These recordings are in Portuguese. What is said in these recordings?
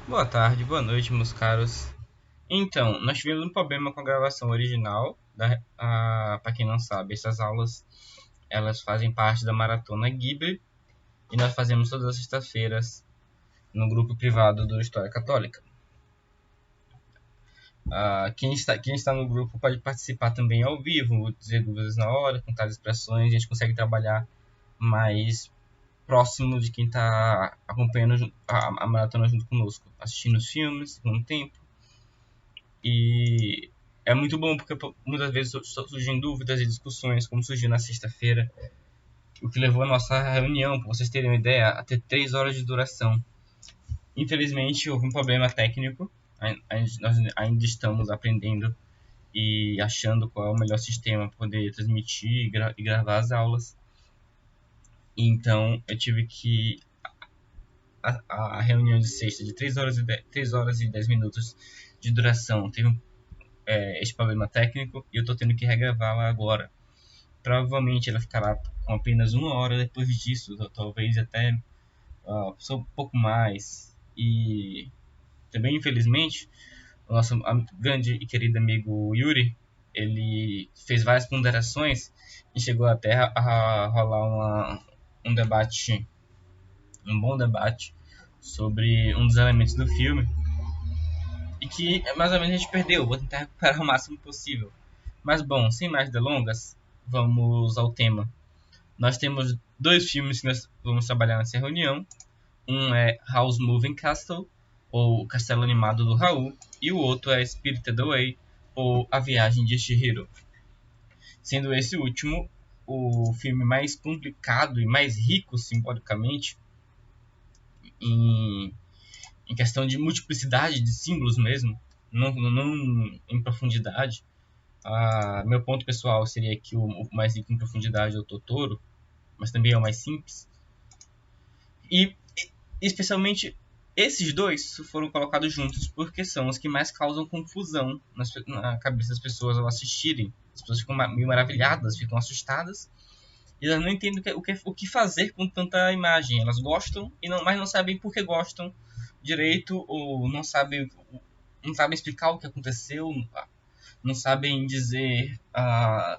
Boa tarde, boa noite, meus caros. Então, nós tivemos um problema com a gravação original. Para quem não sabe, essas aulas elas fazem parte da Maratona Ghibli e nós fazemos todas as sextas-feiras no grupo privado do História Católica. Quem está no grupo pode participar também ao vivo, dizer dúvidas na hora, contar expressões, a gente consegue trabalhar mais próximo de quem está acompanhando a maratona junto conosco, assistindo os filmes com o tempo. E é muito bom porque muitas vezes surgem dúvidas e discussões, como surgiu na sexta-feira, o que levou a nossa reunião, para vocês terem uma ideia, a ter 3 horas de duração. Infelizmente, houve um problema técnico, nós ainda estamos aprendendo e achando qual é o melhor sistema para poder transmitir e gravar as aulas. Então, eu tive que a reunião de sexta de 3 horas e 10 minutos de duração teve este problema técnico e eu estou tendo que regravá-la agora. Provavelmente ela ficará com apenas 1 hora depois disso, talvez até só um pouco mais. E também, infelizmente, o nosso grande e querido amigo Yuri, ele fez várias ponderações e chegou até a rolar um debate, um bom debate sobre um dos elementos do filme e que mais ou menos a gente perdeu. Vou tentar recuperar o máximo possível. Mas bom, sem mais delongas, vamos ao tema. Nós temos 2 filmes que nós vamos trabalhar nessa reunião. Um é Howl's Moving Castle, ou O Castelo Animado do Raul, e o outro é Spirited Away, ou A Viagem de Chihiro. Sendo esse último o filme mais complicado e mais rico simbolicamente em, em questão de multiplicidade de símbolos mesmo, não em profundidade. Meu ponto pessoal seria que o mais rico em profundidade é o Totoro, mas também é o mais simples. E especialmente esses dois foram colocados juntos porque são os que mais causam confusão na cabeça das pessoas ao assistirem. As pessoas ficam meio maravilhadas, ficam assustadas e elas não entendem o que fazer com tanta imagem. Elas gostam, mas não sabem por que gostam direito, ou não sabem explicar o que aconteceu, não sabem dizer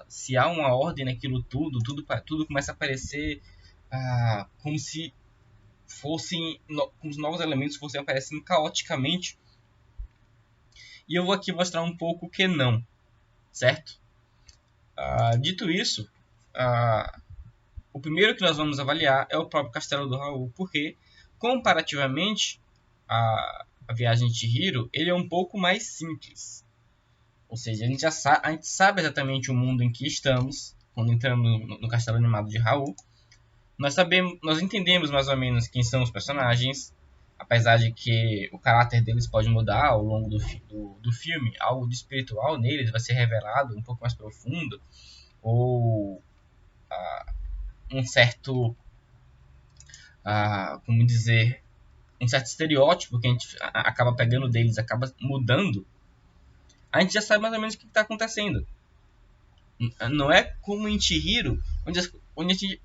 se há uma ordem naquilo tudo começa a aparecer como se os novos elementos fossem aparecendo caoticamente. E eu vou aqui mostrar um pouco que não, certo? Dito isso, o primeiro que nós vamos avaliar é o próprio Castelo do Raul, porque comparativamente a Viagem de Chihiro, ele é um pouco mais simples. Ou seja, a gente sabe exatamente o mundo em que estamos quando entramos no Castelo Animado de Raul. Nós entendemos mais ou menos quem são os personagens, apesar de que o caráter deles pode mudar ao longo do filme. Algo de espiritual neles vai ser revelado um pouco mais profundo, ou um certo, como dizer, um certo estereótipo que a gente acaba pegando deles, acaba mudando. A gente já sabe mais ou menos o que está acontecendo. Não é como em Chihiro, onde a gente,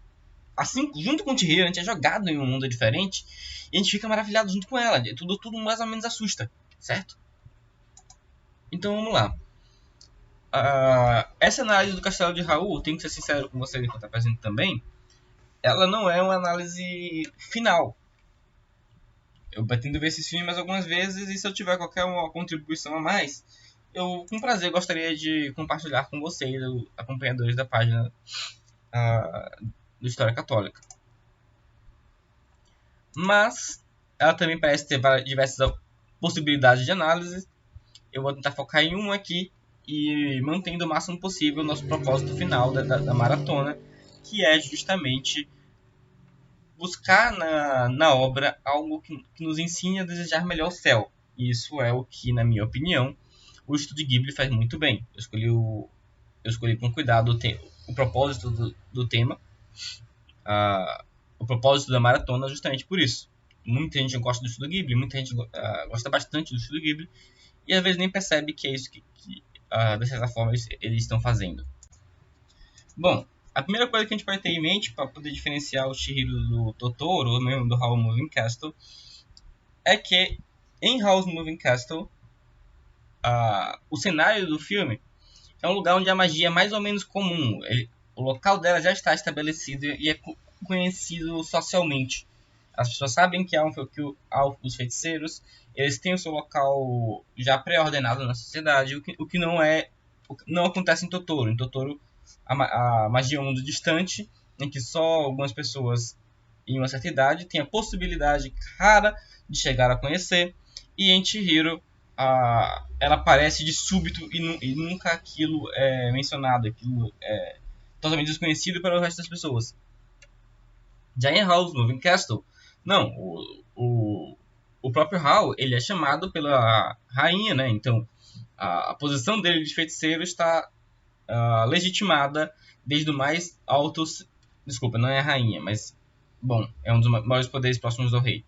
assim, junto com Chihiro, a gente é jogado em um mundo diferente e a gente fica maravilhado junto com ela. Tudo mais ou menos assusta, certo? Então vamos lá. Essa análise do Castelo de Raul, tenho que ser sincero com você enquanto apresento também, ela não é uma análise final. Eu pretendo ver esses filmes algumas vezes e se eu tiver qualquer uma contribuição a mais, eu com prazer gostaria de compartilhar com vocês, acompanhadores da página do História Católica. Mas ela também parece ter diversas possibilidades de análise. Eu vou tentar focar em uma aqui e mantendo o máximo possível o nosso propósito final da maratona, que é justamente buscar na obra algo que nos ensine a desejar melhor o céu. E isso é o que, na minha opinião, o Estúdio Ghibli faz muito bem. Eu escolhi com cuidado o propósito do tema, o propósito da maratona, justamente por isso. Muita gente gosta do Estúdio Ghibli, muita gente gosta bastante do Estúdio Ghibli, e às vezes nem percebe que é isso que de certa forma, eles estão fazendo. Bom, a primeira coisa que a gente pode ter em mente para poder diferenciar o Chihiro do Totoro, ou mesmo do Howl's Moving Castle, é que em Howl's Moving Castle, o cenário do filme é um lugar onde a magia é mais ou menos comum. O local dela já está estabelecido e é conhecido socialmente. As pessoas sabem que os feiticeiros, eles têm o seu local já pré-ordenado na sociedade, o que não acontece em Totoro. Em Totoro, a magia é um mundo distante, em que só algumas pessoas em uma certa idade têm a possibilidade rara de chegar a conhecer. E em Chihiro, ela aparece de súbito e nunca aquilo é mencionado, aquilo é totalmente desconhecido para o resto das pessoas. Já em Howl's Moving Castle, não, o próprio Howl, ele é chamado pela rainha, né? Então, a posição dele de feiticeiro está legitimada desde o mais alto... Desculpa, não é a rainha, mas... Bom, é um dos maiores poderes próximos do rei.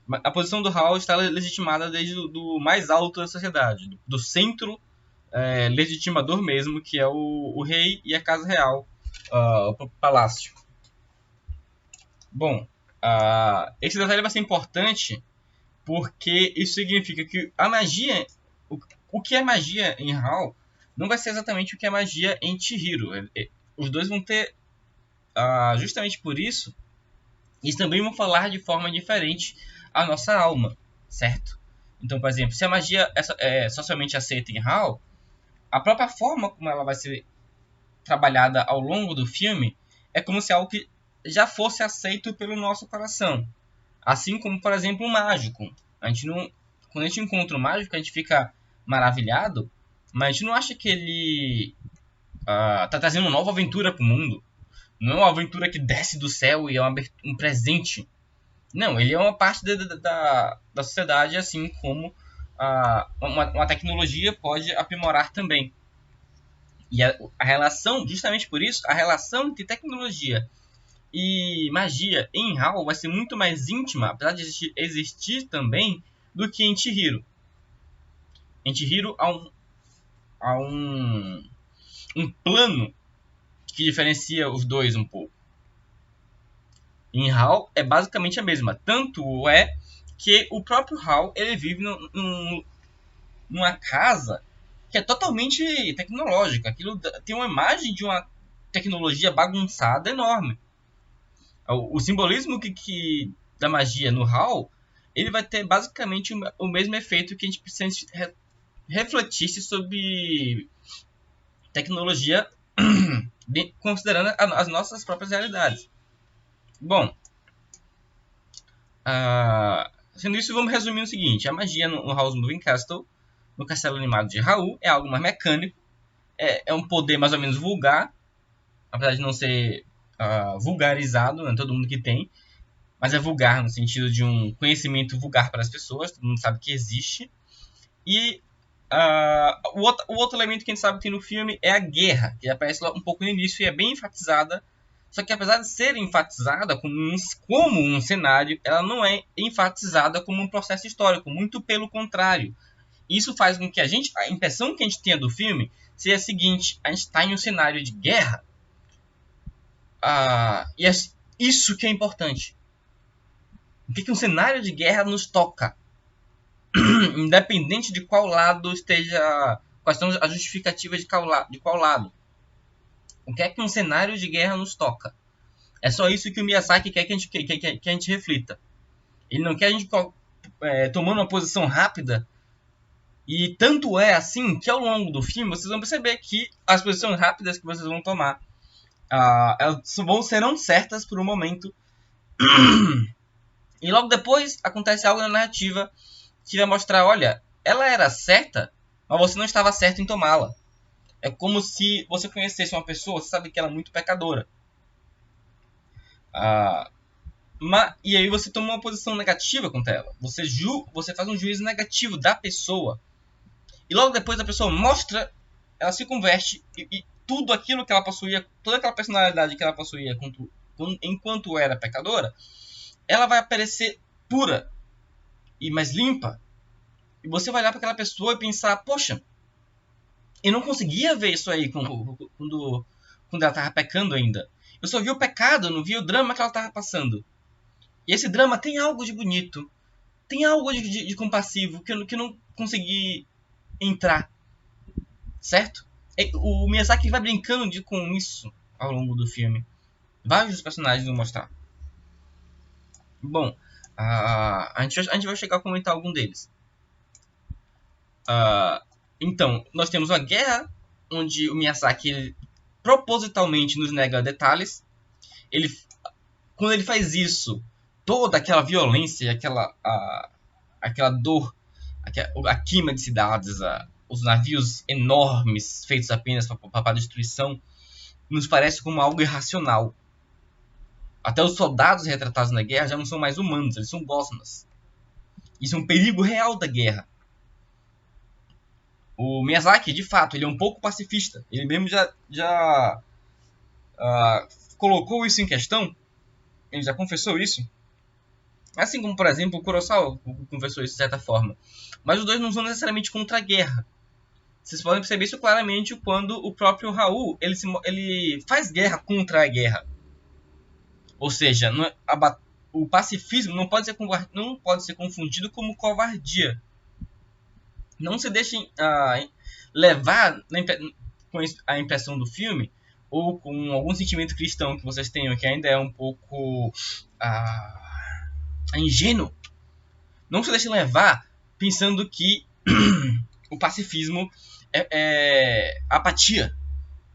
A posição do Howl está legitimada desde do mais alto da sociedade, do centro legitimador mesmo, que é o rei e a casa real, o palácio. Bom, esse detalhe vai ser importante porque isso significa que a magia, o que é magia em Howl, não vai ser exatamente o que é magia em Chihiro. Os dois vão ter, justamente por isso, eles também vão falar de forma diferente a nossa alma, certo? Então, por exemplo, se a magia é socialmente aceita em Howl, a própria forma como ela vai ser trabalhada ao longo do filme é como se algo que já fosse aceito pelo nosso coração. Assim como, por exemplo, um mágico. Quando a gente encontra um mágico, a gente fica maravilhado, mas a gente não acha que ele está trazendo uma nova aventura para o mundo. Não é uma aventura que desce do céu e é um presente. Não, ele é uma parte da sociedade, assim como uma tecnologia pode aprimorar também. E a relação, justamente por isso, a relação entre tecnologia e magia em Howl vai ser muito mais íntima, apesar de existir também, do que em Chihiro. Em Chihiro há um plano que diferencia os dois um pouco. Em Howl é basicamente a mesma. Tanto é que o próprio Howl ele vive numa casa que é totalmente tecnológica. Aquilo tem uma imagem de uma tecnologia bagunçada enorme. O simbolismo da magia no Howl, ele vai ter basicamente o mesmo efeito que a gente precisa refletisse sobre tecnologia considerando as nossas próprias realidades. Bom, sendo isso, vamos resumir o seguinte. A magia no Howl's Moving Castle, no castelo animado de Howl, é algo mais mecânico, é um poder mais ou menos vulgar, apesar de não ser vulgarizado, não é todo mundo que tem, mas é vulgar no sentido de um conhecimento vulgar para as pessoas, todo mundo sabe que existe. E o outro elemento que a gente sabe que tem no filme é a guerra, que aparece lá um pouco no início e é bem enfatizada. Só que apesar de ser enfatizada como um cenário, ela não é enfatizada como um processo histórico, muito pelo contrário. Isso faz com que a impressão que a gente tenha do filme seja a seguinte: a gente está em um cenário de guerra, e é isso que é importante. O que um cenário de guerra nos toca? Independente de qual lado esteja, quais são as justificativas de qual lado. O que é que um cenário de guerra nos toca? É só isso que o Miyazaki quer que a gente reflita. Ele não quer a gente tomando uma posição rápida. E tanto é assim que ao longo do filme vocês vão perceber que as posições rápidas que vocês vão tomar elas serão certas por um momento. E logo depois acontece algo na narrativa que vai mostrar, olha, ela era certa, mas você não estava certo em tomá-la. É como se você conhecesse uma pessoa, você sabe que ela é muito pecadora. E aí você toma uma posição negativa contra ela. Você faz um juízo negativo da pessoa. E logo depois a pessoa mostra, ela se converte e tudo aquilo que ela possuía, toda aquela personalidade que ela possuía enquanto era pecadora, ela vai aparecer pura e mais limpa. E você vai olhar para aquela pessoa e pensar, poxa, eu não conseguia ver isso aí quando ela estava pecando ainda. Eu só vi o pecado, não vi o drama que ela estava passando. E esse drama tem algo de bonito. tem algo de compassivo que eu não consegui entrar, certo? O Miyazaki vai brincando com isso ao longo do filme. Vários dos personagens vão mostrar. Bom, a gente vai chegar a comentar algum deles. Então, nós temos uma guerra onde o Miyazaki ele, propositalmente nos nega detalhes. Quando ele faz isso, toda aquela violência, aquela dor, a queima de cidades, os navios enormes feitos apenas para destruição, nos parece como algo irracional. Até os soldados retratados na guerra já não são mais humanos, eles são gosmas. Isso é um perigo real da guerra. O Miyazaki, de fato, ele é um pouco pacifista. Ele mesmo já colocou isso em questão. Ele já confessou isso. Assim como, por exemplo, o Kurosawa confessou isso de certa forma. Mas os dois não são necessariamente contra a guerra. Vocês podem perceber isso claramente quando o próprio Raul ele faz guerra contra a guerra. Ou seja, o pacifismo não pode ser confundido como covardia. Não se deixem levar com a impressão do filme ou com algum sentimento cristão que vocês tenham que ainda é um pouco ingênuo. Não se deixem levar pensando que o pacifismo é apatia,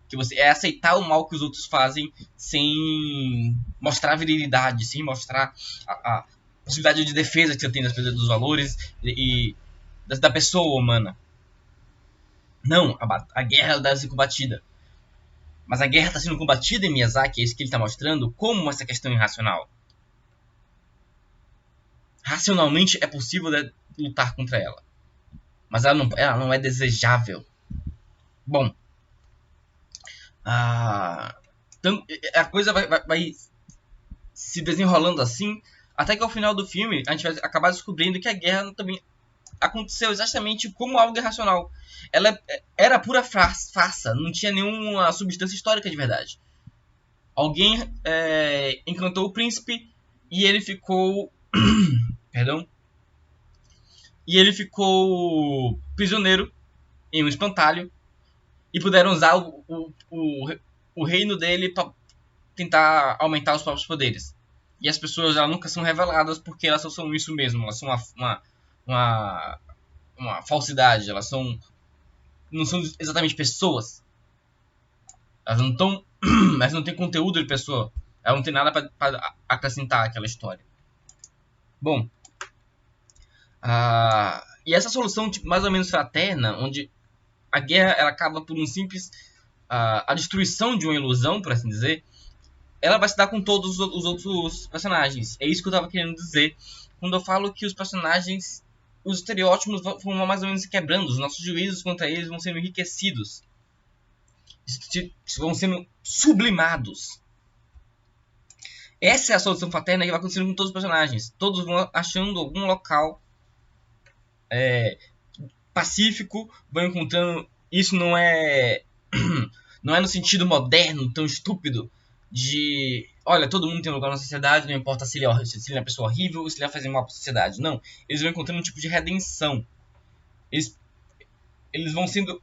que você é aceitar o mal que os outros fazem sem mostrar virilidade, sem mostrar a possibilidade de defesa que você tem dos valores e da pessoa humana. Não, a guerra deve ser combatida. Mas a guerra está sendo combatida em Miyazaki, é isso que ele está mostrando, como essa questão irracional. Racionalmente é possível lutar contra ela. Mas ela não é desejável. Bom, então, a coisa vai se desenrolando assim, até que ao final do filme a gente vai acabar descobrindo que a guerra também aconteceu exatamente como algo irracional. Ela era pura farsa, não tinha nenhuma substância histórica de verdade. Alguém encantou o príncipe e ele ficou perdão, e ele ficou prisioneiro em um espantalho e puderam usar o reino dele para tentar aumentar os próprios poderes. E as pessoas elas nunca são reveladas porque elas só são isso mesmo, elas são uma falsidade, elas não são exatamente pessoas. Elas não têm conteúdo de pessoa, elas não têm nada para acrescentar àquela história. Bom, e essa solução tipo, mais ou menos fraterna, onde a guerra ela acaba por um simples a destruição de uma ilusão, por assim dizer, ela vai se dar com todos os outros personagens. É isso que eu estava querendo dizer quando eu falo que os personagens, os estereótipos vão mais ou menos se quebrando, os nossos juízos contra eles vão sendo enriquecidos, vão sendo sublimados. Essa é a solução fraterna que vai acontecendo com todos os personagens. Todos vão achando algum local pacífico, vão encontrando. Isso não é no sentido moderno, tão estúpido, de olha, todo mundo tem um lugar na sociedade, não importa se ele é uma pessoa horrível ou se ele vai fazer mal para a sociedade. Não, eles vão encontrando um tipo de redenção. Eles vão sendo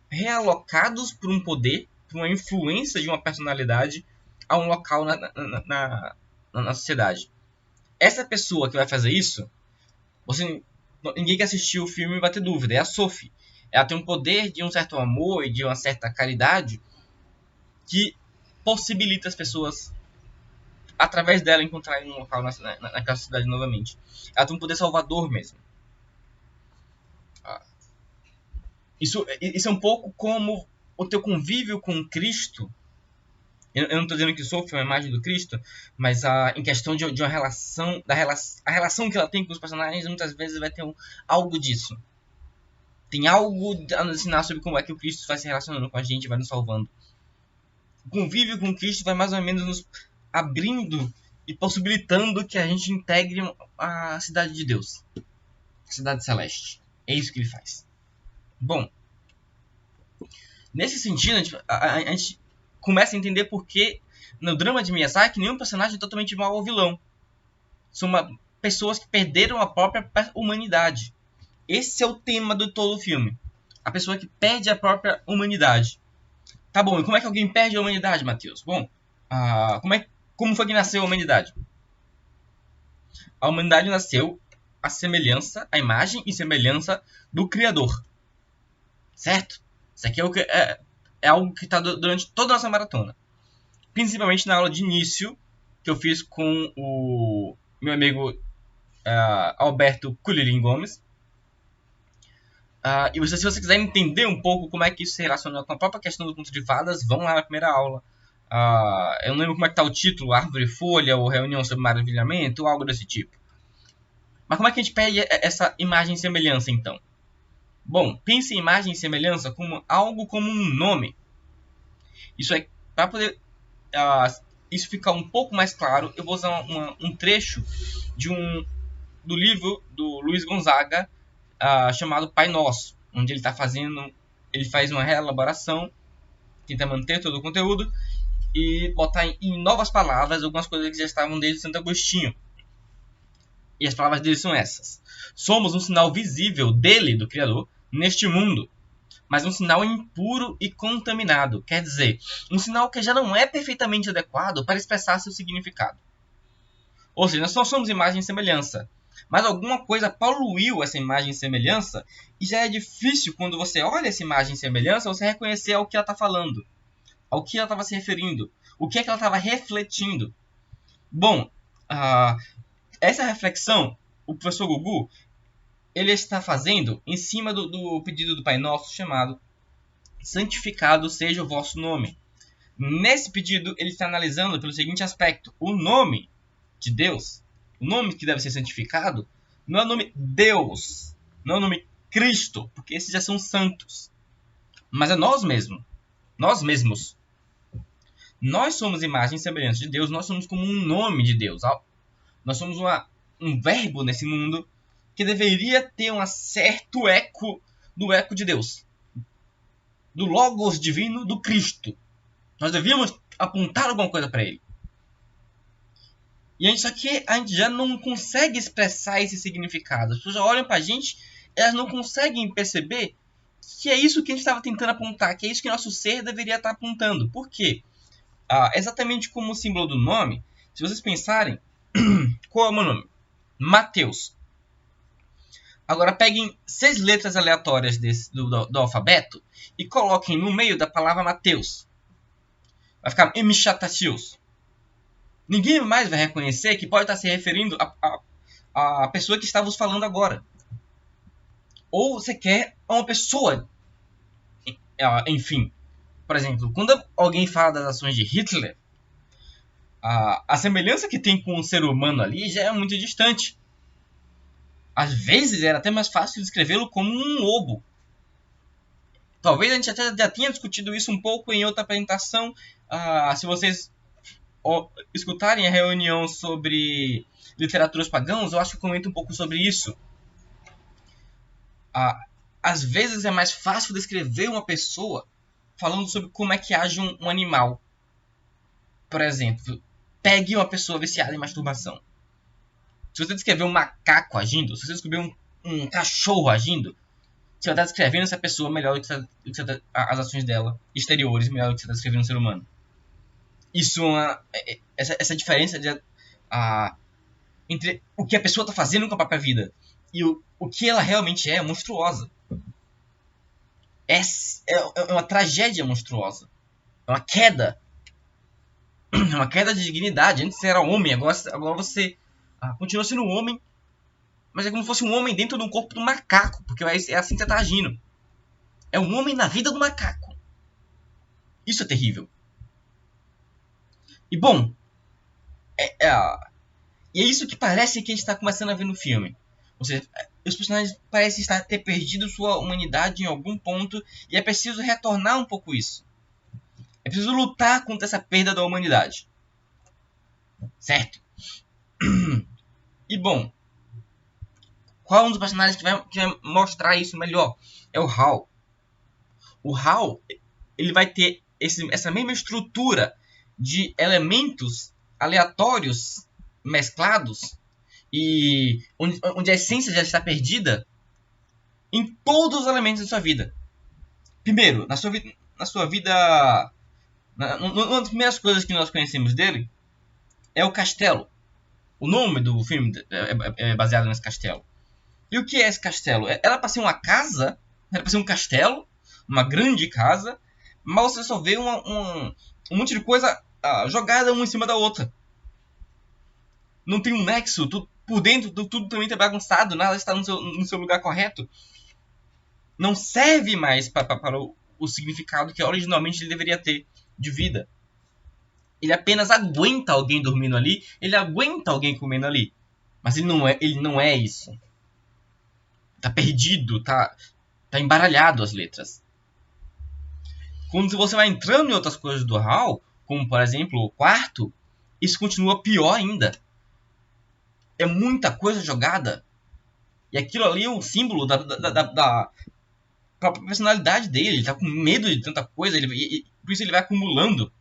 realocados por um poder, por uma influência de uma personalidade a um local na sociedade. Essa pessoa que vai fazer isso, ninguém que assistiu o filme vai ter dúvida, é a Sophie. Ela tem um poder de um certo amor e de uma certa caridade que possibilita as pessoas, através dela, encontrarem um local naquela cidade novamente. Ela tem um poder salvador mesmo. Isso é um pouco como o teu convívio com Cristo. Eu não estou dizendo que Sophie é uma imagem do Cristo, mas em questão de uma relação, a relação que ela tem com os personagens, muitas vezes vai ter algo disso. Tem algo a nos ensinar sobre como é que o Cristo vai se relacionando com a gente, vai nos salvando. O convívio com Cristo vai mais ou menos nos abrindo e possibilitando que a gente integre a cidade de Deus, a cidade celeste. É isso que ele faz. Bom, nesse sentido, a gente começa a entender por que no drama de Miyazaki nenhum personagem é totalmente mau ou vilão. São pessoas que perderam a própria humanidade. Esse é o tema de todo o filme. A pessoa que perde a própria humanidade. Tá bom, e como é que alguém perde a humanidade, Matheus? Bom, como foi que nasceu a humanidade? A humanidade nasceu à imagem e semelhança do Criador. Certo? Isso aqui é algo que está durante toda a nossa maratona. Principalmente na aula de início, que eu fiz com o meu amigo Alberto Culirim Gomes. E se você quiser entender um pouco como é que isso se relaciona com a própria questão do conto de fadas, vão lá na primeira aula. Eu não lembro como é que está o título, Árvore e Folha, ou Reunião sobre Maravilhamento, ou algo desse tipo. Mas como é que a gente perde essa imagem e semelhança, então? Bom, pense em imagem e semelhança como algo como um nome. Isso é, para poder isso ficar um pouco mais claro, eu vou usar um trecho do livro do Luiz Gonzaga, chamado Pai Nosso, onde ele faz uma reelaboração, tenta manter todo o conteúdo e botar em novas palavras algumas coisas que já estavam desde Santo Agostinho. E as palavras dele são essas: somos um sinal visível dele, do Criador, neste mundo, mas um sinal impuro e contaminado, quer dizer, um sinal que já não é perfeitamente adequado para expressar seu significado. Ou seja, nós não somos imagem e semelhança, mas alguma coisa poluiu essa imagem e semelhança, e já é difícil, quando você olha essa imagem e semelhança, você reconhecer ao que ela está falando, ao que ela estava se referindo, o que é que ela estava refletindo. Bom, essa reflexão, o professor Gugu, ele está fazendo em cima do pedido do Pai Nosso, chamado santificado seja o vosso nome. Nesse pedido, ele está analisando pelo seguinte aspecto: o nome de Deus, o nome que deve ser santificado, não é o nome Deus, não é o nome Cristo, porque esses já são santos, mas é nós mesmos. Nós somos imagem e semelhança de Deus, nós somos como um nome de Deus. Nós somos um verbo nesse mundo que deveria ter um certo eco do eco de Deus, do Logos divino, do Cristo. Nós devíamos apontar alguma coisa para ele. E só que a gente já não consegue expressar esse significado. As pessoas olham para a gente, elas não conseguem perceber que é isso que a gente estava tentando apontar, que é isso que nosso ser deveria estar apontando. Por quê? Exatamente como o símbolo do nome, se vocês pensarem, qual é o meu nome? Mateus. Agora peguem 6 letras aleatórias do alfabeto e coloquem no meio da palavra Mateus. Vai ficar Emichatatius. Ninguém mais vai reconhecer que pode estar se referindo à pessoa que estávamos falando agora. Ou você quer uma pessoa. Enfim, por exemplo, quando alguém fala das ações de Hitler, a semelhança que tem com o ser humano ali já é muito distante. Às vezes era até mais fácil descrevê-lo como um lobo. Talvez a gente até já tenha discutido isso um pouco em outra apresentação. Se vocês escutarem a reunião sobre literaturas pagãos, eu acho que eu comento um pouco sobre isso. Às vezes é mais fácil descrever uma pessoa falando sobre como é que age um animal. Por exemplo, pegue uma pessoa viciada em masturbação. Se você descrever um macaco agindo, se você descrever um cachorro agindo, você vai estar descrevendo essa pessoa melhor do que as ações dela exteriores, melhor do que você está descrevendo um ser humano. Isso essa diferença entre o que a pessoa está fazendo com a própria vida e o que ela realmente é monstruosa. É uma tragédia monstruosa. É uma queda. É uma queda de dignidade. Antes você era homem, agora você continua sendo um homem, mas é como se fosse um homem dentro do corpo do macaco, porque é assim que você está agindo. É um homem na vida do macaco. Isso é terrível. E bom, e é isso que parece que a gente está começando a ver no filme. Ou seja, os personagens parecem ter perdido sua humanidade em algum ponto, e é preciso retornar um pouco isso. É preciso lutar contra essa perda da humanidade. Certo? E bom, qual é um dos personagens que vai mostrar isso melhor? É o Hal. O Hal, ele vai ter essa mesma estrutura de elementos aleatórios mesclados e onde a essência já está perdida em todos os elementos da sua vida. Primeiro, na sua vida, uma das primeiras coisas que nós conhecemos dele é o castelo. O nome do filme é baseado nesse castelo. E o que é esse castelo? Era para ser uma casa, era para ser um castelo, uma grande casa, mas você só vê um monte de coisa jogada uma em cima da outra. Não tem um nexo, por dentro tudo também está bagunçado, nada está no seu lugar correto. Não serve mais para o significado que originalmente ele deveria ter de vida. Ele apenas aguenta alguém dormindo ali, ele aguenta alguém comendo ali. Mas ele não é isso. Tá perdido, tá embaralhado as letras. Quando você vai entrando em outras coisas do HAL, como por exemplo o quarto, isso continua pior ainda. É muita coisa jogada. E aquilo ali é um símbolo da própria personalidade dele. Ele tá com medo de tanta coisa, por isso ele vai acumulando.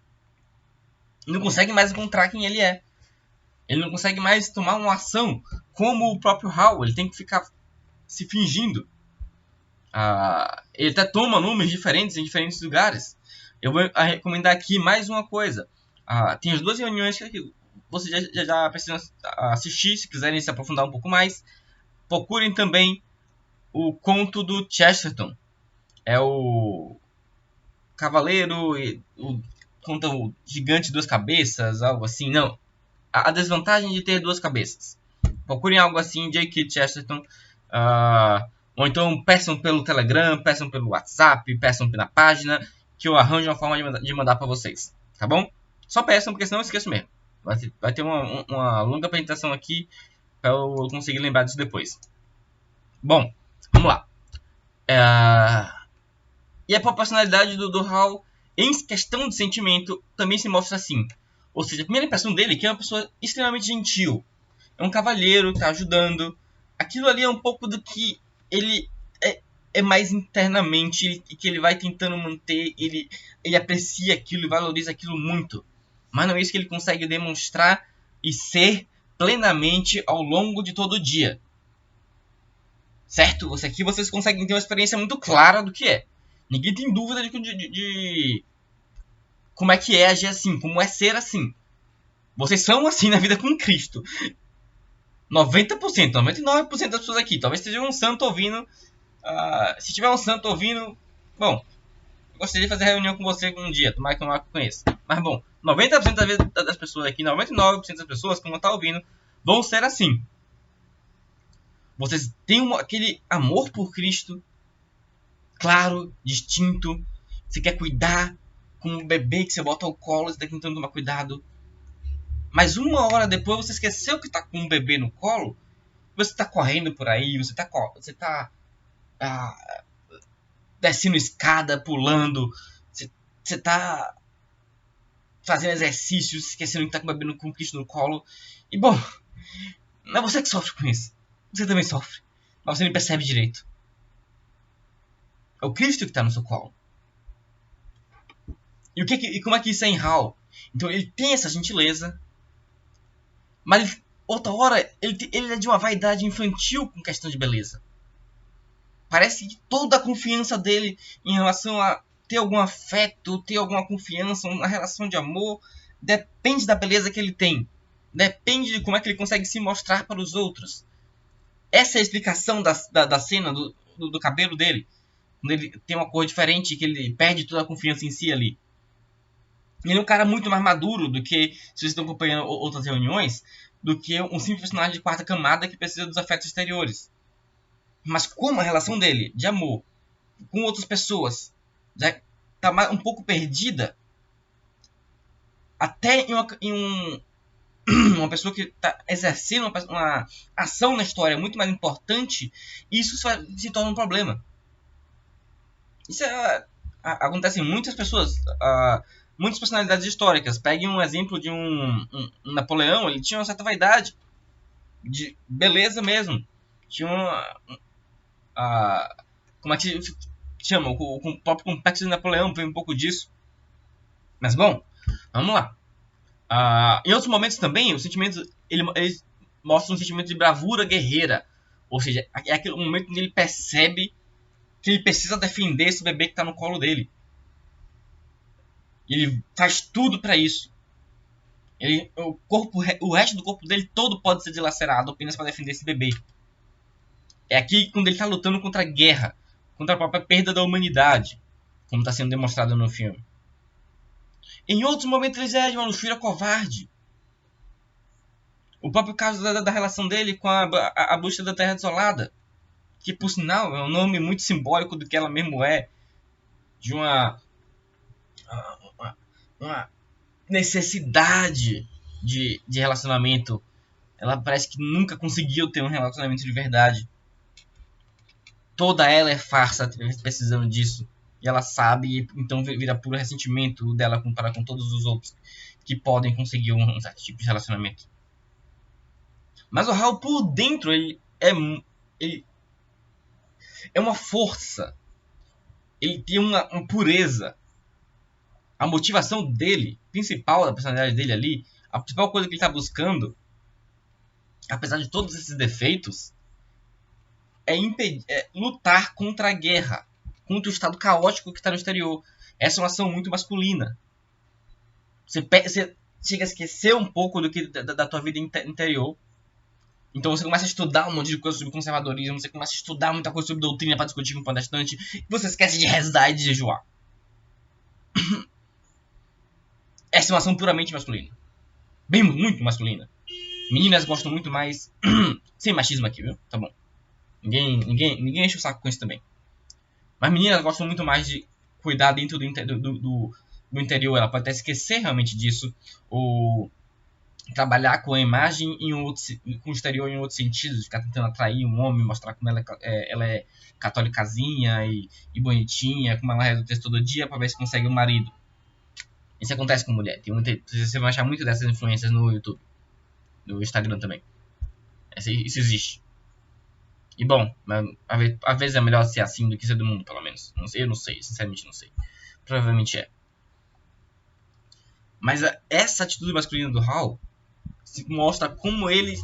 Ele não consegue mais encontrar quem ele é. Ele não consegue mais tomar uma ação como o próprio HAL. Ele tem que ficar se fingindo. Ele até toma nomes diferentes em diferentes lugares. Eu vou recomendar aqui mais uma coisa. Tem as 2 reuniões que você já precisa assistir, se quiserem se aprofundar um pouco mais. Procurem também o conto do Chesterton. É o Cavaleiro, conta o Gigante de 2 Cabeças, algo assim. Não, a desvantagem de ter 2 cabeças. Procurem algo assim, J.K. Chesterton. Ou então peçam pelo Telegram, peçam pelo WhatsApp, peçam na página, que eu arranjo uma forma de mandar para vocês. Tá bom? Só peçam, porque senão eu esqueço mesmo. Vai ter uma longa apresentação aqui para eu conseguir lembrar disso depois. Bom, vamos lá. E a proporcionalidade do HAL em questão de sentimento também se mostra assim. Ou seja, a primeira impressão dele é que é uma pessoa extremamente gentil. É um cavalheiro, está ajudando. Aquilo ali é um pouco do que ele é mais internamente, e que ele vai tentando manter. Ele aprecia aquilo e valoriza aquilo muito. Mas não é isso que ele consegue demonstrar e ser plenamente ao longo de todo o dia. Certo? Aqui vocês conseguem ter uma experiência muito clara do que é. Ninguém tem dúvida de como é que é agir assim, como é ser assim. Vocês são assim na vida com Cristo. 90%, 99% das pessoas aqui. Talvez esteja um santo ouvindo. Se tiver um santo ouvindo, bom, eu gostaria de fazer reunião com você um dia, tomara que eu não conheça. Mas bom, 90% das pessoas aqui, 99% das pessoas que vão estar ouvindo, vão ser assim. Vocês têm aquele amor por Cristo, claro, distinto. Você quer cuidar como um bebê que você bota ao colo, você está tentando tomar cuidado. Mas uma hora depois você esqueceu que está com um bebê no colo. Você está correndo por aí, você está descendo escada, pulando. Você está fazendo exercícios, esquecendo que está com o bebê com Cristo no colo. E bom, não é você que sofre com isso. Você também sofre, mas você nem percebe direito. É o Cristo que está no seu colo. E como é que isso é em HAL? Então ele tem essa gentileza, mas outra hora ele é de uma vaidade infantil com questão de beleza. Parece que toda a confiança dele em relação a ter algum afeto, ter alguma confiança, uma relação de amor, depende da beleza que ele tem. Depende de como é que ele consegue se mostrar para os outros. Essa é a explicação da cena do cabelo dele. Quando ele tem uma cor diferente, que ele perde toda a confiança em si ali. Ele é um cara muito mais maduro do que, se vocês estão acompanhando outras reuniões, do que um simples personagem de 4ª camada que precisa dos afetos exteriores. Mas como a relação dele, de amor, com outras pessoas, já está um pouco perdida, até uma pessoa que está exercendo uma ação na história muito mais importante, isso se torna um problema. Isso acontece em muitas pessoas, muitas personalidades históricas. Peguem um exemplo de um Napoleão. Ele tinha uma certa vaidade de beleza mesmo. Tinha como é que se chama? O próprio complexo de Napoleão foi um pouco disso. Mas bom, vamos lá. Em outros momentos também, o sentimento ele mostra um sentimento de bravura guerreira. Ou seja, é aquele momento onde ele percebe que ele precisa defender esse bebê que está no colo dele. Ele faz tudo para isso. O resto do corpo dele todo pode ser dilacerado apenas para defender esse bebê. É aqui quando ele está lutando contra a guerra, contra a própria perda da humanidade, como está sendo demonstrado no filme. Em outros momentos ele é um filho covarde. O próprio caso da relação dele com a bruxa da Terra Desolada, que por sinal é um nome muito simbólico do que ela mesmo é, de uma necessidade de relacionamento. Ela parece que nunca conseguiu ter um relacionamento de verdade. Toda ela é farsa, precisando disso. E ela sabe, então vira puro ressentimento dela comparado com todos os outros que podem conseguir um certo tipo de relacionamento. Mas o Hal, por dentro, ele é uma força. Ele tem uma pureza. A motivação dele, principal da personalidade dele ali, a principal coisa que ele está buscando, apesar de todos esses defeitos, é lutar contra a guerra, contra o estado caótico que está no exterior. Essa é uma ação muito masculina. Você chega a esquecer um pouco da tua vida interior. Então você começa a estudar um monte de coisa sobre conservadorismo, você começa a estudar muita coisa sobre doutrina para discutir com o protestante, e você esquece de rezar e de jejuar. Essa é uma ação puramente masculina. Muito masculina. Meninas gostam muito mais... Sem machismo aqui, viu? Tá bom. Ninguém enche o saco com isso também. Mas meninas gostam muito mais de cuidar dentro do interior. Ela pode até esquecer realmente disso. Ou trabalhar com a imagem com o exterior em outro sentido. Ficar tentando atrair um homem, mostrar como ela é católicazinha e bonitinha. Como ela reza o texto todo dia para ver se consegue um marido. Isso acontece com mulher. Você vai achar muito dessas influências no YouTube. No Instagram também. Isso existe. E bom, às vezes é melhor ser assim do que ser do mundo, pelo menos. Eu não sei, sinceramente não sei. Provavelmente é. Mas essa atitude masculina do Hal mostra como ele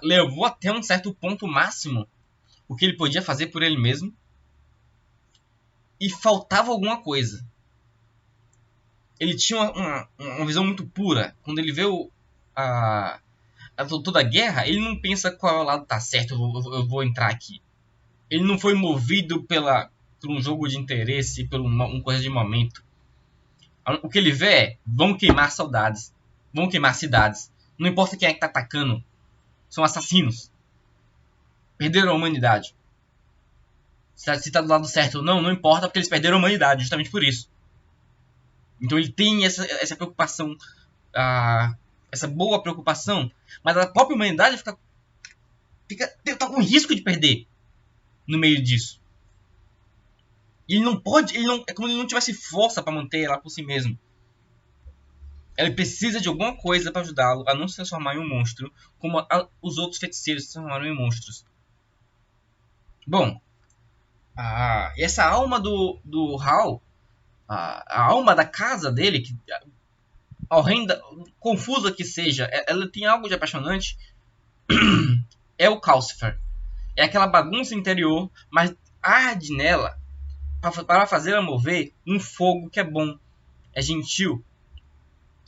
levou até um certo ponto máximo o que ele podia fazer por ele mesmo. E faltava alguma coisa. Ele tinha uma visão muito pura. Quando ele vê toda a guerra, ele não pensa qual lado tá certo, eu vou entrar aqui. Ele não foi movido por um jogo de interesse, por uma coisa de momento. O que ele vê é, vão queimar saudades, vão queimar cidades. Não importa quem é que tá atacando, são assassinos. Perderam a humanidade. Se tá do lado certo ou não importa, porque eles perderam a humanidade, justamente por isso. Então ele tem essa preocupação, essa boa preocupação, mas a própria humanidade tá com risco de perder no meio disso. E ele não pode, é como se ele não tivesse força para manter ela por si mesmo. Ele precisa de alguma coisa para ajudá-lo a não se transformar em um monstro, como os outros feiticeiros se transformaram em monstros. Bom, essa alma do Hal, a alma da casa dele, que horrenda, confusa que seja, ela tem algo de apaixonante, é o Calcifer. É aquela bagunça interior, mas arde nela para fazer ela mover um fogo que é bom, é gentil.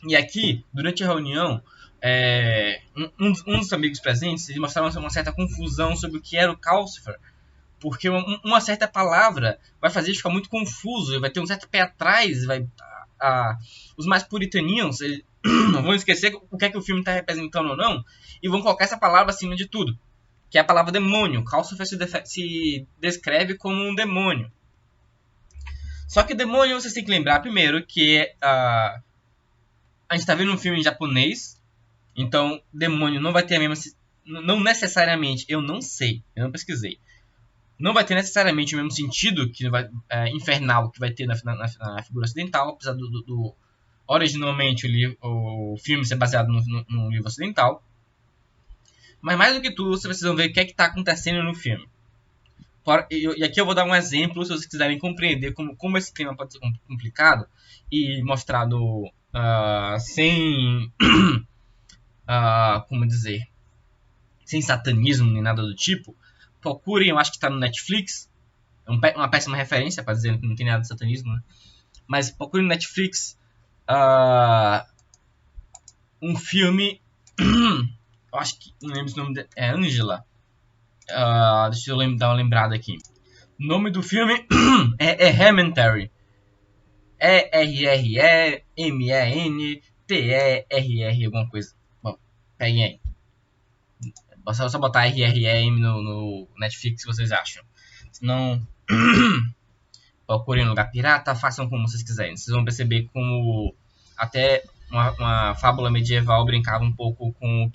E aqui, durante a reunião, um dos amigos presentes, eles mostraram uma certa confusão sobre o que era o Calcifer, porque uma certa palavra vai fazer ele ficar muito confuso, vai ter um certo pé atrás, os mais puritaninhos vão esquecer o que é que o filme está representando ou não, e vão colocar essa palavra acima de tudo, que é a palavra demônio. Calcifer se descreve como um demônio. Só que demônio, vocês têm que lembrar primeiro que a gente está vendo um filme em japonês, então demônio não vai ter a mesma... Não necessariamente, eu não sei, eu não pesquisei. Não vai ter necessariamente o mesmo sentido que infernal que vai ter na figura ocidental, apesar do originalmente o filme ser baseado no livro ocidental. Mas mais do que tudo, vocês precisam ver o que é que está acontecendo no filme. E aqui eu vou dar um exemplo, se vocês quiserem compreender como esse tema pode ser complicado e mostrado sem... como dizer... sem satanismo nem nada do tipo, procurem, eu acho que está no Netflix, é uma péssima referência para dizer que não tem nada de satanismo, né? Mas procurem no Netflix um filme, eu acho que, não lembro o nome, é Angela, deixa eu dar uma lembrada aqui. O nome do filme é Hereditary, Errementerr, alguma coisa. Bom, peguem aí. Só botar RRM no Netflix se vocês acham. Se não, procurem no lugar pirata, façam como vocês quiserem. Vocês vão perceber como até uma fábula medieval brincava um pouco com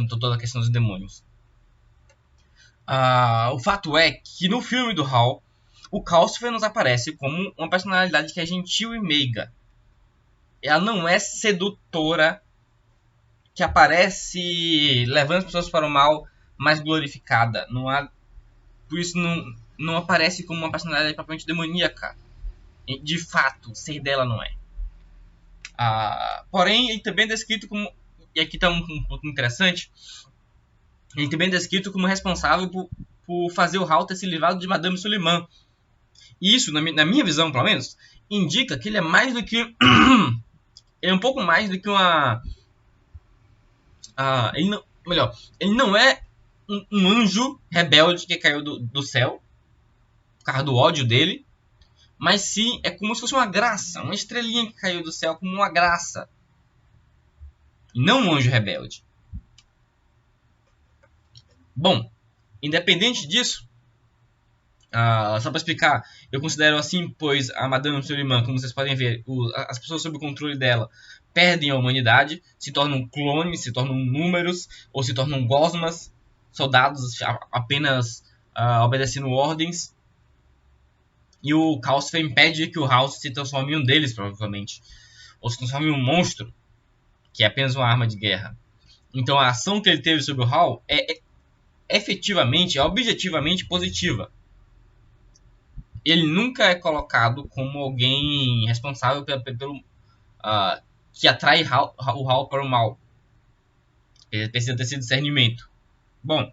toda a questão dos demônios. O fato é que no filme do Hal, o Calcifer nos aparece como uma personalidade que é gentil e meiga. Ela não é sedutora, que aparece levando as pessoas para o mal, mas glorificada. Por isso não aparece como uma personalidade propriamente demoníaca. De fato, ser dela não é. Porém, ele também é descrito como... E aqui está um ponto interessante. Ele também é descrito como responsável por fazer o Hal ter se livrado de Madame Suleiman. E isso, na minha visão, pelo menos, indica que ele é mais do que... ele é um pouco mais do que uma... ele não é um anjo rebelde que caiu do céu por causa do ódio dele, mas sim é como se fosse uma graça, uma estrelinha que caiu do céu como uma graça, e não um anjo rebelde. Bom, independente disso, só para explicar, eu considero assim, pois a Madame Suleiman, como vocês podem ver, as pessoas sob o controle dela perdem a humanidade, se tornam clones, se tornam números, ou se tornam gosmas, soldados apenas obedecendo ordens. E o Calcifer impede que o House se transforme em um deles, provavelmente. Ou se transforme em um monstro, que é apenas uma arma de guerra. Então a ação que ele teve sobre o Hal é efetivamente, objetivamente positiva. Ele nunca é colocado como alguém responsável pelo que atrai o Hal para o mal. Ele precisa ter esse discernimento. Bom,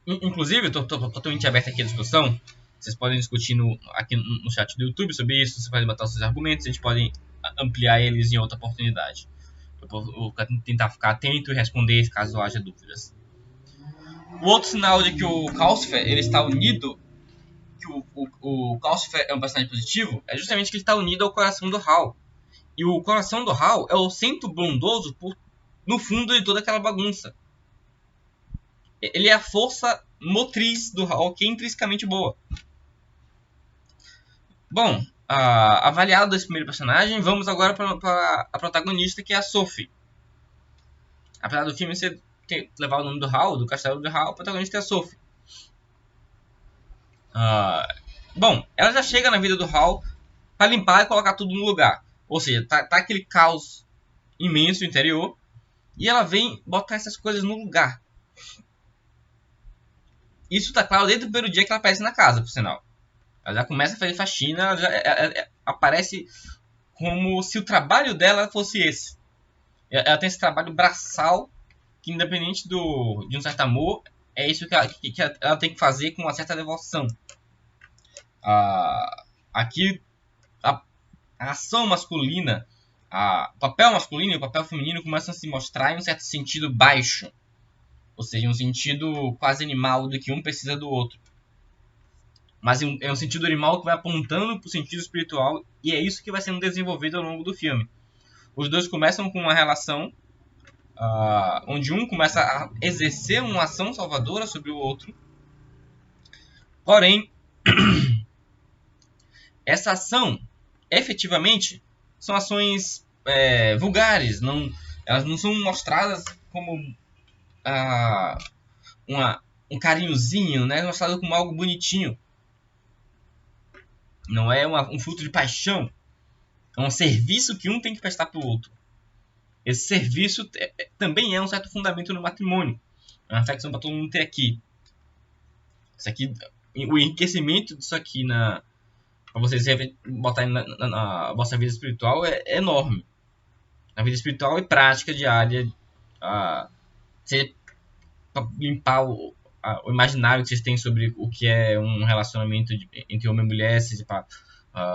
inclusive, eu estou totalmente aberto aqui à discussão. Vocês podem discutir aqui no chat do YouTube sobre isso. Vocês podem botar os seus argumentos. A gente pode ampliar eles em outra oportunidade. Eu vou tentar ficar atento e responder caso haja dúvidas. O outro sinal de que o Calcifer ele está unido, que o Calcifer é um personagem positivo, é justamente que ele está unido ao coração do Hal. E o coração do Hal é o centro bondoso no fundo de toda aquela bagunça. Ele é a força motriz do Hal, que é intrinsecamente boa. Bom, avaliado esse primeiro personagem, vamos agora para a protagonista, que é a Sophie. Apesar do filme levar o nome do Hal, do castelo do Hal, a protagonista é a Sophie. Bom, ela já chega na vida do Hal para limpar e colocar tudo no lugar. Ou seja, tá aquele caos imenso no interior, e ela vem botar essas coisas no lugar. Isso tá claro desde o primeiro dia que ela aparece na casa, por sinal. Ela já começa a fazer faxina, ela aparece como se o trabalho dela fosse esse. Ela tem esse trabalho braçal, que independente de um certo amor, é isso que ela tem que fazer com uma certa devoção. Aqui, a ação masculina, o papel masculino e o papel feminino começam a se mostrar em um certo sentido baixo. Ou seja, um sentido quase animal do que um precisa do outro. Mas é um sentido animal que vai apontando para o sentido espiritual, e é isso que vai sendo desenvolvido ao longo do filme. Os dois começam com uma relação onde um começa a exercer uma ação salvadora sobre o outro. Porém, essa ação, efetivamente, são ações vulgares. Elas não são mostradas como um carinhozinho, né? Mostrado como algo bonitinho. Não é um fruto de paixão. É um serviço que um tem que prestar para o outro. Esse serviço também é um certo fundamento no matrimônio. É uma reflexão para todo mundo ter aqui. Isso aqui, o enriquecimento disso aqui para vocês botarem na vossa vida espiritual é enorme. A vida espiritual e prática diária. Seja pra limpar o imaginário que vocês têm sobre o que é um relacionamento entre homem e mulher, seja pra,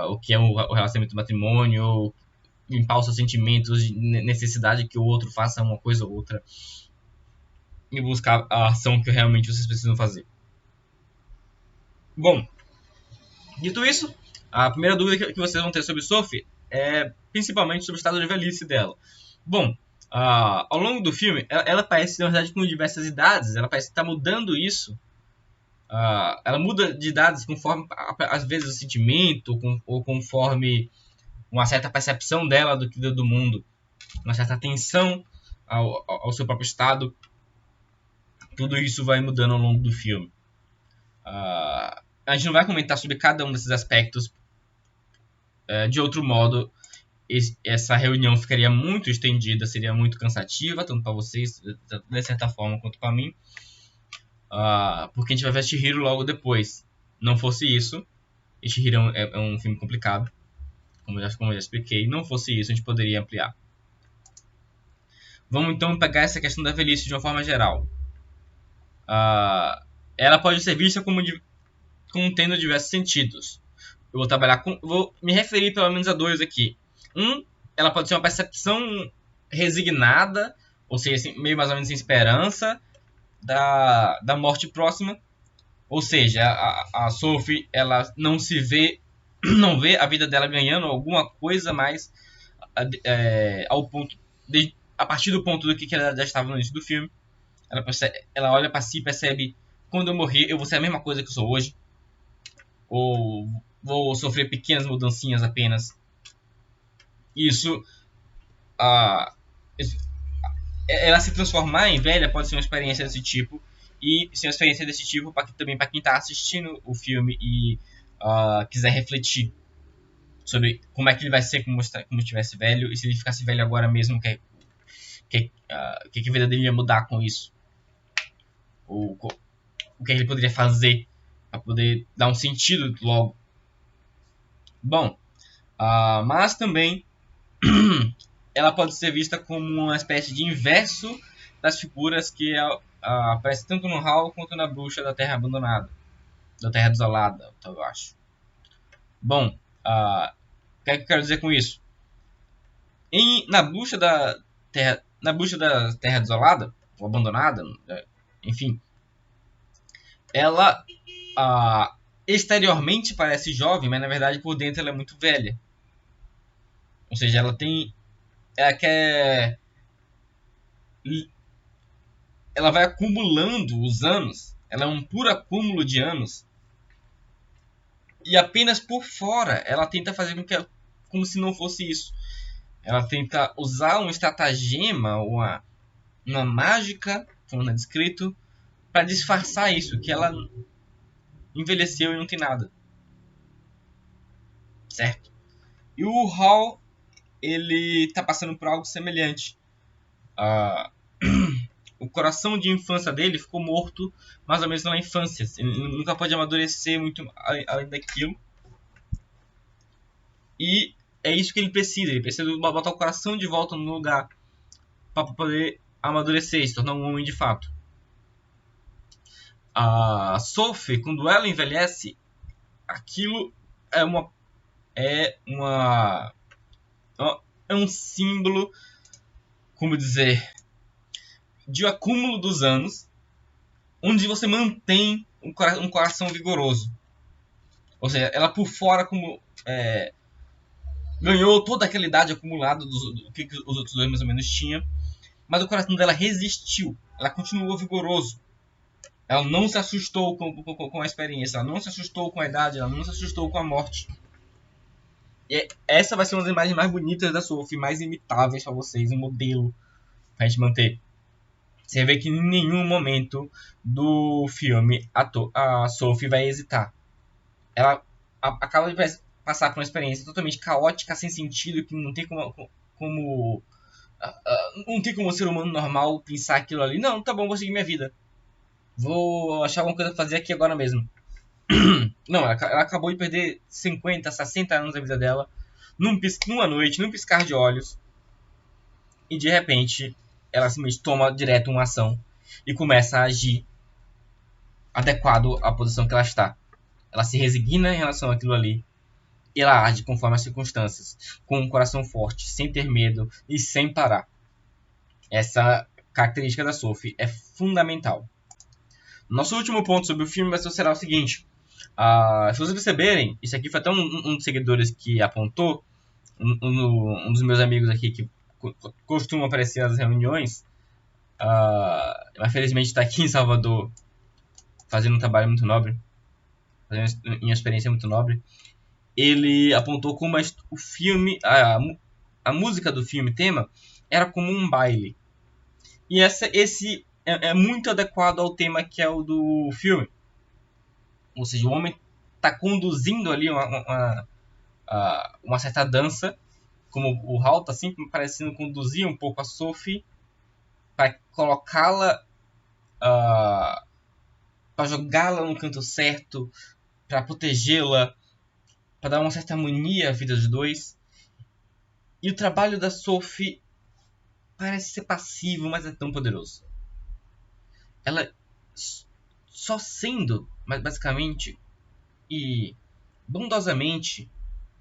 o que é o relacionamento do matrimônio, limpar os seus sentimentos de necessidade que o outro faça uma coisa ou outra e buscar a ação que realmente vocês precisam fazer. Bom, dito isso, a primeira dúvida que vocês vão ter sobre Sophie é principalmente sobre o estado de velhice dela. Bom, ao longo do filme, ela parece, na verdade, com diversas idades. Ela parece estar mudando isso. Ela muda de idades conforme, às vezes, o sentimento ou conforme uma certa percepção dela do mundo, uma certa atenção ao seu próprio estado. Tudo isso vai mudando ao longo do filme. A gente não vai comentar sobre cada um desses aspectos. De outro modo, essa reunião ficaria muito estendida, seria muito cansativa, tanto para vocês, de certa forma, quanto para mim. Porque a gente vai ver Chihiro logo depois. Não fosse isso, e Chihiro é um filme complicado, como eu já expliquei. Não fosse isso, a gente poderia ampliar. Vamos então pegar essa questão da velhice de uma forma geral. Ela pode ser vista como tendo diversos sentidos. Eu vou me referir pelo menos a dois aqui. Ela pode ser uma percepção resignada, ou seja, assim, meio mais ou menos sem esperança da morte próxima. Ou seja, a Sophie, ela não vê a vida dela ganhando alguma coisa mais a partir do ponto do que ela já estava no início do filme. Ela olha para si e percebe: quando eu morrer, eu vou ser a mesma coisa que eu sou hoje, ou vou sofrer pequenas mudancinhas apenas. Isso, ela se transformar em velha pode ser uma experiência desse tipo, e ser uma experiência desse tipo também para quem está assistindo o filme e quiser refletir sobre como é que ele vai ser como estivesse velho, e se ele ficasse velho agora mesmo, que a vida dele ia mudar com isso, o que ele poderia fazer para poder dar um sentido logo. Bom, mas também ela pode ser vista como uma espécie de inverso das figuras que aparecem tanto no Hall quanto na Bruxa da Terra Abandonada, da Terra Desolada, eu acho. Bom, o que é que eu quero dizer com isso? Na Bruxa da Terra Desolada, ou Abandonada, enfim, ela exteriormente parece jovem, mas na verdade por dentro ela é muito velha. Ou seja, ela vai acumulando os anos. Ela é um puro acúmulo de anos. E apenas por fora ela tenta fazer como se não fosse isso. Ela tenta usar um estratagema, uma mágica, como é descrito, para disfarçar isso, que ela envelheceu e não tem nada. Certo? E o Hall, ele tá passando por algo semelhante. O coração de infância dele ficou morto mais ou menos na infância. Ele nunca pode amadurecer muito além daquilo. E é isso que ele precisa. Ele precisa botar o coração de volta no lugar para poder amadurecer, se tornar um homem de fato. A Sophie, quando ela envelhece, aquilo é um símbolo, como dizer, de um acúmulo dos anos, onde você mantém um coração vigoroso. Ou seja, ela por fora ganhou toda aquela idade acumulada do que os outros dois mais ou menos tinham, mas o coração dela resistiu. Ela continuou vigoroso. Ela não se assustou com a experiência, ela não se assustou com a idade, ela não se assustou com a morte. E essa vai ser uma das imagens mais bonitas da Sophie, mais imitáveis para vocês, um modelo pra gente manter. Você vê que em nenhum momento do filme a Sophie vai hesitar. Ela acaba de passar por uma experiência totalmente caótica, sem sentido, que não tem como não tem como um ser humano normal pensar aquilo ali. Não, tá bom, vou seguir minha vida. Vou achar alguma coisa pra fazer aqui agora mesmo. Não, ela acabou de perder 50, 60 anos da vida dela numa noite, num piscar de olhos. e de repente ela simplesmente toma direto uma ação e começa a agir adequado à posição que ela está. Ela se resigna em relação àquilo ali e ela age conforme as circunstâncias, com um coração forte, sem ter medo e sem parar. Essa característica da Sophie é fundamental. Nosso último ponto sobre o filme será o seguinte. Se vocês perceberem, isso aqui foi até um dos seguidores que apontou, um dos meus amigos aqui que costuma aparecer nas reuniões, mas felizmente está aqui em Salvador fazendo um trabalho muito nobre, fazendo uma experiência muito nobre. Ele apontou como o filme, a música do filme tema era como um baile. E esse é muito adequado ao tema que é o do filme. Ou seja, o homem está conduzindo ali uma certa dança, como o Hal está sempre parecendo conduzir um pouco a Sophie para colocá-la, para jogá-la no canto certo, para protegê-la, para dar uma certa harmonia à vida dos dois. E o trabalho da Sophie parece ser passivo, mas é tão poderoso. Ela só sendo, basicamente, e bondosamente,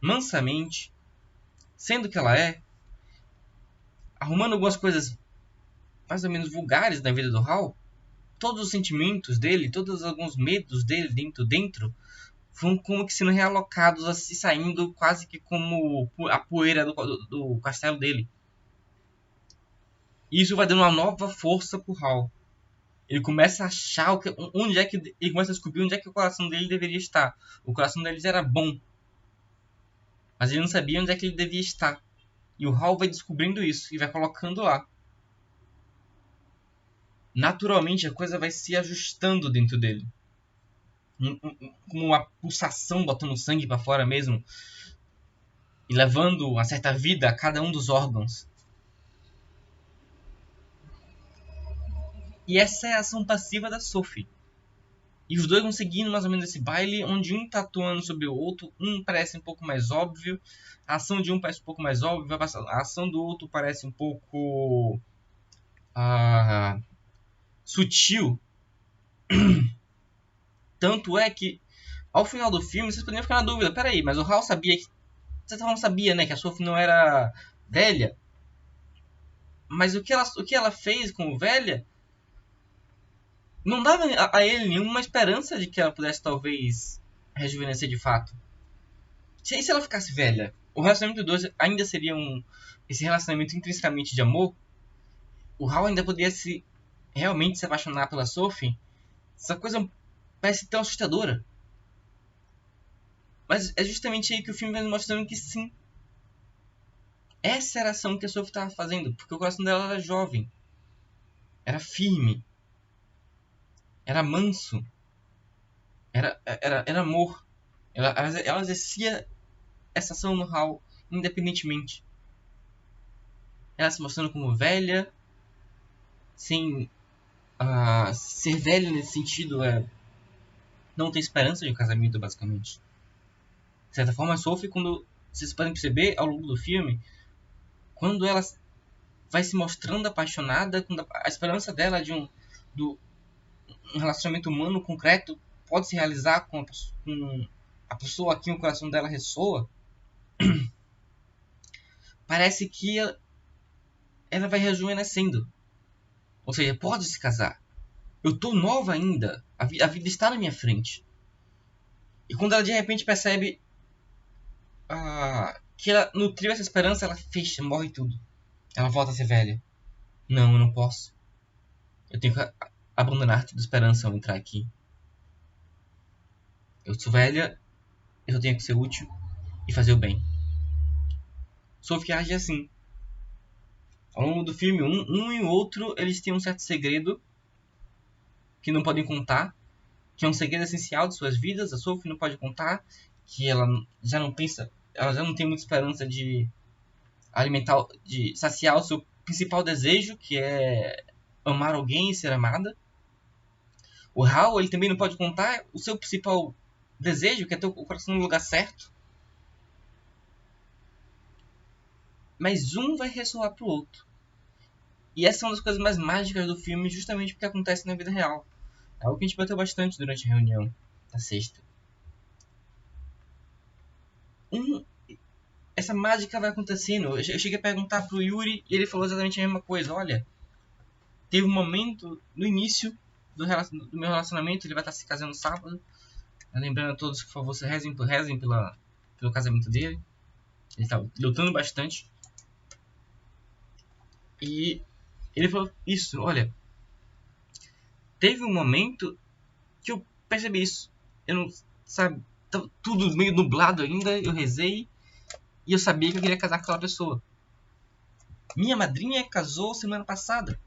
mansamente, sendo que ela é, arrumando algumas coisas mais ou menos vulgares na vida do Hal, todos os sentimentos dele, todos alguns medos dele dentro vão como que sendo realocados, assim, saindo quase que como a poeira do castelo dele. E isso vai dando uma nova força pro Hal. Ele começa a achar ele começa a descobrir onde é que o coração dele deveria estar. O coração deles era bom, mas ele não sabia onde é que ele devia estar. E o Hal vai descobrindo isso e vai colocando lá. Naturalmente a coisa vai se ajustando dentro dele, como uma pulsação botando sangue para fora mesmo e levando uma certa vida a cada um dos órgãos. E essa é a ação passiva da Sophie. E os dois vão seguindo mais ou menos esse baile, onde um tá atuando sobre o outro, um parece um pouco mais óbvio, a ação de um parece um pouco mais óbvia, a ação do outro parece um pouco sutil. Tanto é que, ao final do filme, vocês poderiam ficar na dúvida, peraí, mas o Hal sabia que... Você não sabia, né, que a Sophie não era velha? Mas o que ela fez como velha não dava a ele nenhuma esperança de que ela pudesse, talvez, rejuvenescer de fato. E se ela ficasse velha? O relacionamento dos dois ainda seria esse relacionamento intrinsecamente de amor? O Hal ainda poderia realmente se apaixonar pela Sophie? Essa coisa parece tão assustadora. Mas é justamente aí que o filme vai nos mostrando que sim. Essa era a ação que a Sophie estava fazendo, porque o coração dela era jovem, era firme, era manso, era amor. Ela exercia essa ação no Hal independentemente. Ela se mostrando como velha, sem ser velha nesse sentido não ter esperança de um casamento, basicamente. De certa forma, a Sophie, quando vocês podem perceber ao longo do filme, quando ela vai se mostrando apaixonada, quando a esperança dela de um relacionamento humano concreto pode se realizar com a pessoa a quem o coração dela ressoa, parece que ela vai rejuvenescendo. Ou seja, pode se casar. Eu tô nova ainda. A vida está na minha frente. E quando ela de repente percebe que ela nutriu essa esperança, ela fecha, morre tudo. Ela volta a ser velha. Não, eu não posso. Eu tenho que abandonar toda esperança ao entrar aqui. Eu sou velha, eu só tenho que ser útil e fazer o bem. Sophie age assim. Ao longo do filme, um e o outro, eles têm um certo segredo que não podem contar, que é um segredo essencial de suas vidas. A Sophie não pode contar, que ela já não tem muita esperança de alimentar, de saciar o seu principal desejo, que é amar alguém e ser amada. O Hal, ele também não pode contar o seu principal desejo, que é ter o coração no lugar certo. Mas um vai ressoar pro outro. E essa é uma das coisas mais mágicas do filme, justamente porque acontece na vida real. É algo que a gente bateu bastante durante a reunião da sexta. Essa mágica vai acontecendo. Eu cheguei a perguntar pro Yuri e ele falou exatamente a mesma coisa. Olha, teve um momento no início do meu relacionamento, ele vai estar se casando sábado. Lembrando a todos que, por favor, rezem pelo casamento dele. Ele está lutando bastante. E ele falou isso, olha, teve um momento que eu percebi isso. Eu não, sabe, tava tudo meio nublado ainda, eu rezei e eu sabia que eu queria casar com aquela pessoa. Minha madrinha casou semana passada.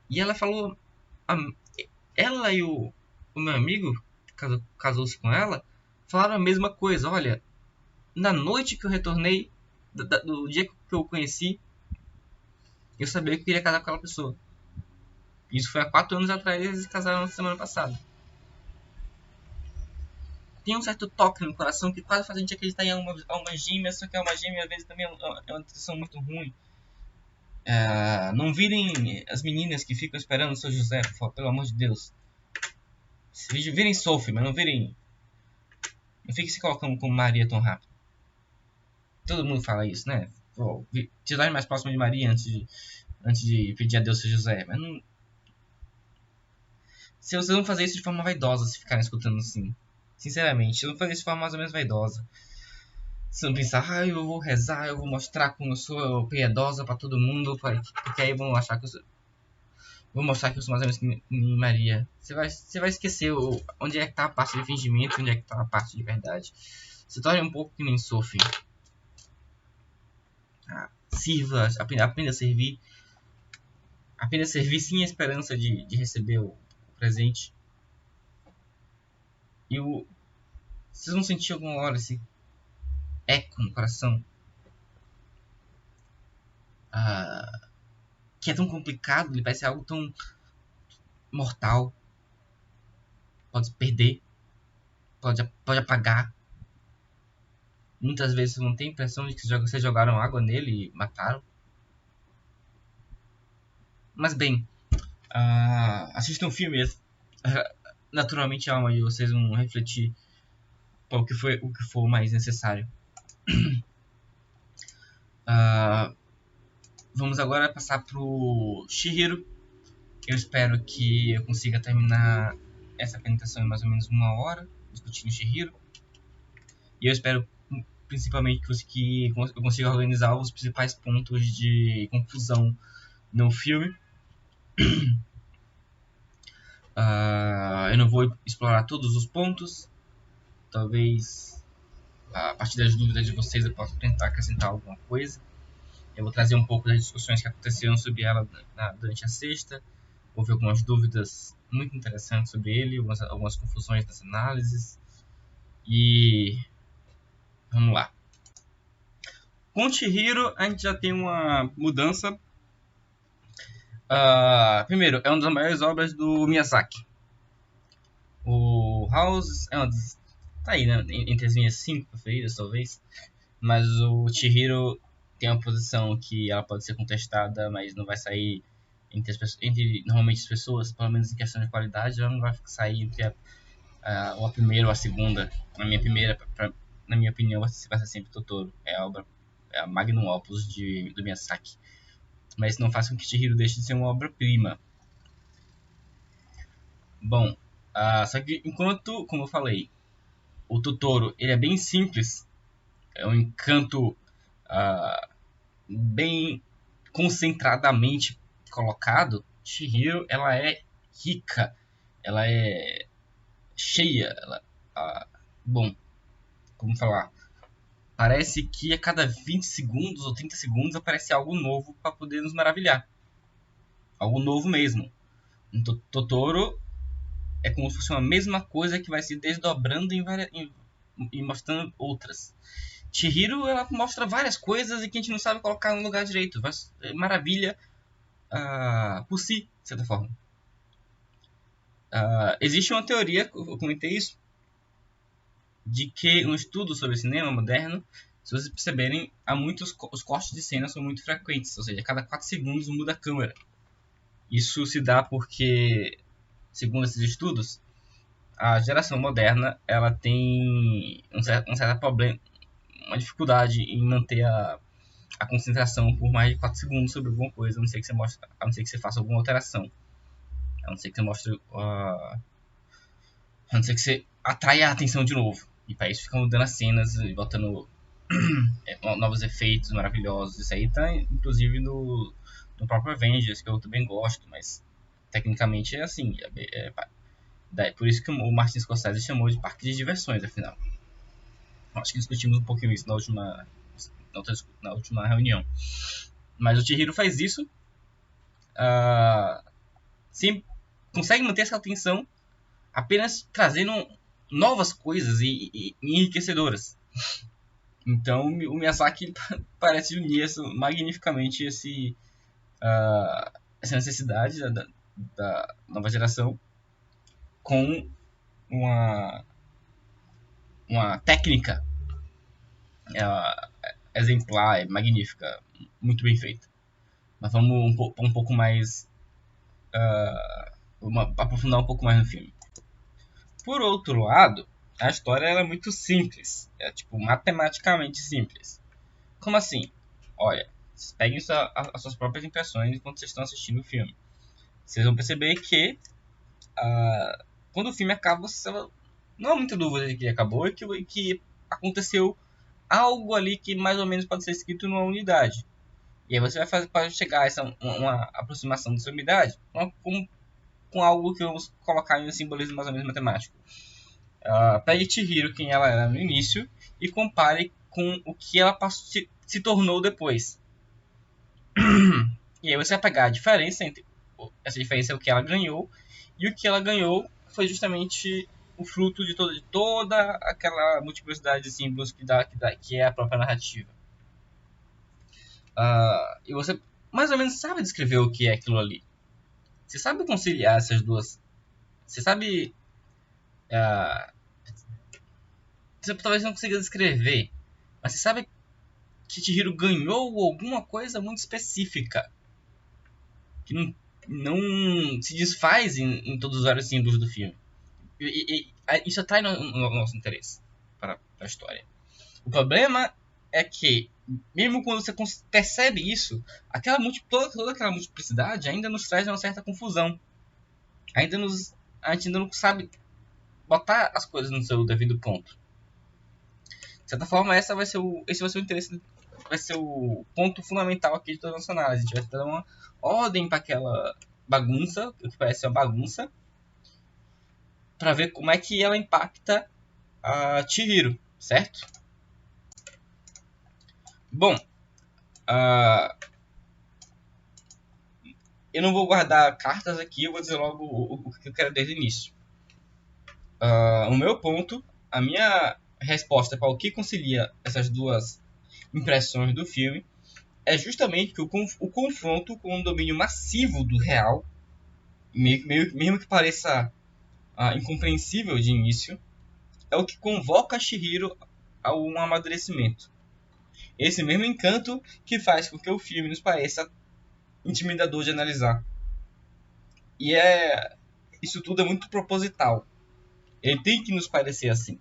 E ela falou, ela e o meu amigo, casou-se com ela, falaram a mesma coisa. Olha, na noite que eu retornei, do dia que eu conheci, eu sabia que eu queria casar com aquela pessoa. Isso foi há 4 anos atrás e eles se casaram na semana passada. Tem um certo toque no coração que quase faz a gente acreditar em alma gêmea, só que a alma gêmea às vezes também é uma decisão muito ruim. Não virem as meninas que ficam esperando o seu José, pelo amor de Deus. Virem Sophie, mas não virem. Não fiquem se colocando como Maria tão rápido. Todo mundo fala isso, né? Te dar mais próximo de Maria antes de pedir a Deus seu José. Mas não. Se vocês vão fazer isso de forma vaidosa, se ficarem escutando assim. Sinceramente, eu vou fazer isso de forma mais ou menos vaidosa. Se não pensar, eu vou rezar, eu vou mostrar como eu sou piedosa pra todo mundo, porque aí vão achar que eu sou. Vou mostrar que eu sou mais ou menos que Maria. Você vai esquecer onde é que tá a parte de fingimento e onde é que tá a parte de verdade. Se torne um pouco que nem Sophie. Sirva, aprenda a servir. Apenas servir sem a esperança de receber o presente. E vocês vão sentir alguma hora esse eco no coração. Que é tão complicado, ele parece algo tão mortal. Pode perder. Pode apagar. Muitas vezes você não tem a impressão de que vocês jogaram água nele e mataram. Mas bem, assistam o filme. Naturalmente a alma de vocês vão refletir para o que for mais necessário. Vamos agora passar pro Chihiro. Eu espero que eu consiga terminar essa apresentação em mais ou menos 1 hora, discutindo Chihiro. E eu espero principalmente que eu consiga organizar os principais pontos de confusão no filme. Eu não vou explorar todos os pontos. Talvez a partir das dúvidas de vocês eu possa tentar acrescentar alguma coisa. Eu vou trazer um pouco das discussões que aconteceram sobre ela durante a sexta. Houve algumas dúvidas muito interessantes sobre ele, algumas confusões nas análises. E vamos lá. Com Chihiro, a gente já tem uma mudança. Primeiro, é uma das maiores obras do Miyazaki. O House é uma das... Tá aí, né? Entre as minhas 5 preferidas, talvez. Mas o Chihiro tem uma posição que ela pode ser contestada, mas não vai sair entre normalmente as pessoas, pelo menos em questão de qualidade, ela não vai sair entre a primeira ou a segunda. Na minha opinião, vai ser sempre Totoro. É a magnum opus do Miyazaki. Mas isso não faz com que Chihiro deixe de ser uma obra-prima. Bom, só que enquanto, como eu falei, o Totoro ele é bem simples, é um encanto bem concentradamente colocado, Chihiro ela é rica, ela é cheia, bom, como falar, parece que a cada 20 segundos ou 30 segundos aparece algo novo para poder nos maravilhar, algo novo mesmo. Totoro é como se fosse uma mesma coisa que vai se desdobrando e mostrando outras. Chihiro ela mostra várias coisas e que a gente não sabe colocar no lugar direito. Maravilha por si, de certa forma. Existe uma teoria, eu comentei isso, de que um estudo sobre cinema moderno Se vocês perceberem, os cortes de cena são muito frequentes, ou seja, a cada 4 segundos muda a câmera. Isso se dá porque, segundo esses estudos, a geração moderna ela tem um certo problema, uma dificuldade em manter a concentração por mais de 4 segundos sobre alguma coisa, a não ser que você faça alguma alteração. A não ser que você mostre. A não ser que você atraia a atenção de novo. E para isso fica mudando as cenas e botando novos efeitos maravilhosos. Isso aí tá inclusive no próprio Avengers, que eu também gosto, mas tecnicamente é assim. Por isso que o Martin Scorsese chamou de parque de diversões, afinal. Acho que discutimos um pouquinho isso na última reunião. Mas o Chihiro faz isso. Sim, consegue manter essa atenção apenas trazendo novas coisas e enriquecedoras. Então o Miyazaki parece unir magnificamente essa necessidade da nova geração com uma técnica exemplar, magnífica, muito bem feita. Mas vamos um pouco mais aprofundar um pouco mais no filme. Por outro lado, a história é muito simples. É tipo matematicamente simples. Como assim? Olha, peguem as suas próprias impressões enquanto vocês estão assistindo o filme. Vocês vão perceber que quando o filme acaba, você não há muita dúvida de que acabou e que aconteceu algo ali que mais ou menos pode ser escrito numa unidade. E aí você pode chegar a uma aproximação dessa unidade com algo que vamos colocar em um simbolismo mais ou menos matemático. Pegue Chihiro, quem ela era no início, e compare com o que ela se tornou depois. E aí você vai pegar a diferença entre... Essa diferença é o que ela ganhou, e o que ela ganhou foi justamente o fruto de toda aquela multiplicidade de símbolos que é a própria narrativa. E você mais ou menos sabe descrever o que é aquilo ali. Você sabe conciliar essas duas... Você sabe... Você talvez não consiga descrever, mas você sabe que Chihiro ganhou alguma coisa muito específica que não se desfaz em todos os vários símbolos do filme. E isso atrai no nosso interesse para a história. O problema é que, mesmo quando você percebe isso, toda aquela multiplicidade ainda nos traz uma certa confusão. A gente ainda não sabe botar as coisas no seu devido ponto. De certa forma, esse vai ser o interesse, vai ser o ponto fundamental aqui de toda a nossa análise. A gente vai dar uma ordem para aquela bagunça, o que parece uma bagunça, para ver como é que ela impacta a Chihiro, certo? Bom, eu não vou guardar cartas aqui, eu vou dizer logo o que eu quero desde o início. O meu ponto, a minha resposta para o que concilia essas duas impressões do filme é justamente que o confronto com um domínio massivo do real, mesmo que pareça incompreensível de início, é o que convoca Chihiro a um amadurecimento. Esse mesmo encanto que faz com que o filme nos pareça intimidador de analisar. E isso tudo é muito proposital. Ele tem que nos parecer assim.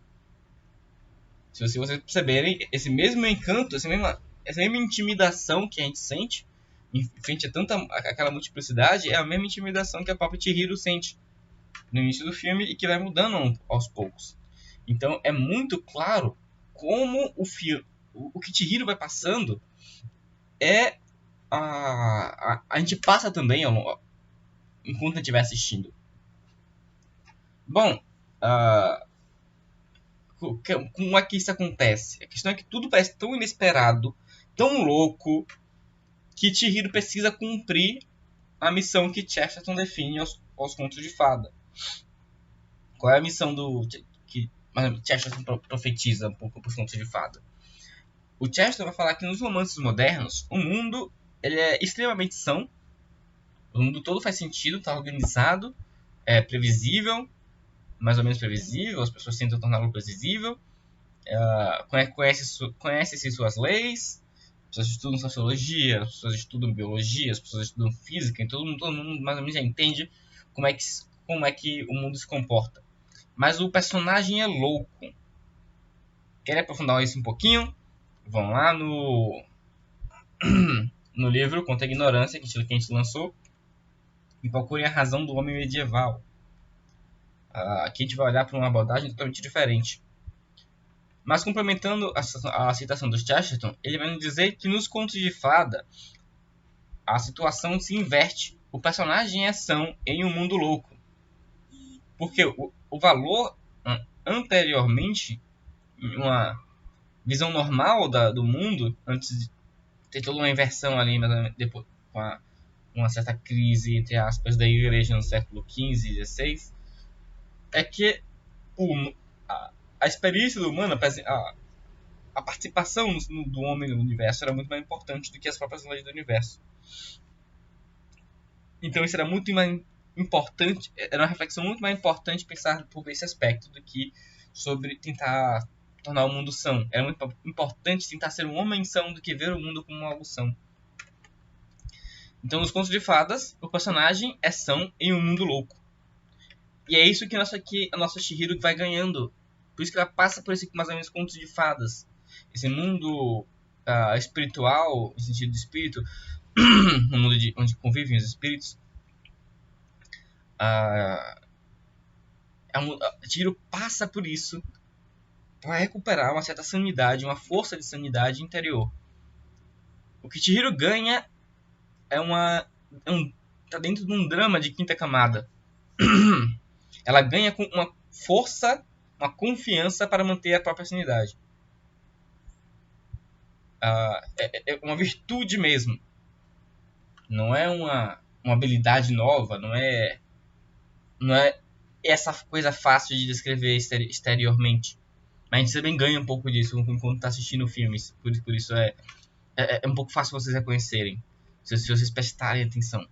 Se vocês perceberem, esse mesmo encanto, essa mesma intimidação que a gente sente em frente a aquela multiplicidade, é a mesma intimidação que a própria Chihiro sente no início do filme e que vai mudando aos poucos. Então é muito claro como o que Chihiro vai passando a gente passa também enquanto a gente estiver assistindo. Bom, como é que isso acontece? A questão é que tudo parece tão inesperado, tão louco, que Chihiro precisa cumprir a missão que Chesterton define aos contos de fada. Qual é a missão que Chesterton profetiza para os contos de fada? O Chesterton vai falar que nos romances modernos, o mundo ele é extremamente são, o mundo todo faz sentido, está organizado, é previsível, mais ou menos previsível, as pessoas tentam torná-lo previsível, conhece-se suas leis, as pessoas estudam sociologia, as pessoas estudam biologia, as pessoas estudam física, e todo mundo mais ou menos já entende como é que o mundo se comporta. Mas o personagem é louco. Querem aprofundar isso um pouquinho? Vão lá no livro Contra a Ignorância, que a gente lançou, e procurem a razão do homem medieval. Aqui a gente vai olhar para uma abordagem totalmente diferente. Mas complementando a citação do Chesterton, ele vai nos dizer que nos contos de fada a situação se inverte. O personagem é ação em um mundo louco. Porque o valor anteriormente, uma visão normal do mundo, antes de ter toda uma inversão ali, depois, com uma certa crise, entre aspas, da igreja no século XV e XVI, é que a experiência do humano, a participação do homem no universo era muito mais importante do que as próprias leis do universo. Então isso era muito mais importante, era uma reflexão muito mais importante pensar por esse aspecto do que sobre tentar tornar o mundo são. Era muito importante tentar ser um homem são do que ver o mundo como algo são. Então nos contos de fadas, o personagem é são em um mundo louco. E é isso que a nossa Chihiro vai ganhando. Por isso que ela passa por esse mais ou menos contos de fadas. Esse mundo espiritual, no sentido de espírito, no mundo onde convivem os espíritos. A Chihiro passa por isso para recuperar uma certa sanidade, uma força de sanidade interior. O que Chihiro ganha tá dentro de um drama de quinta camada. Ela ganha com uma força, uma confiança para manter a própria sanidade. É uma virtude mesmo. Não é uma habilidade nova, não é essa coisa fácil de descrever exteriormente. Mas a gente também ganha um pouco disso enquanto está assistindo filmes. Por isso é um pouco fácil vocês reconhecerem, se vocês prestarem atenção.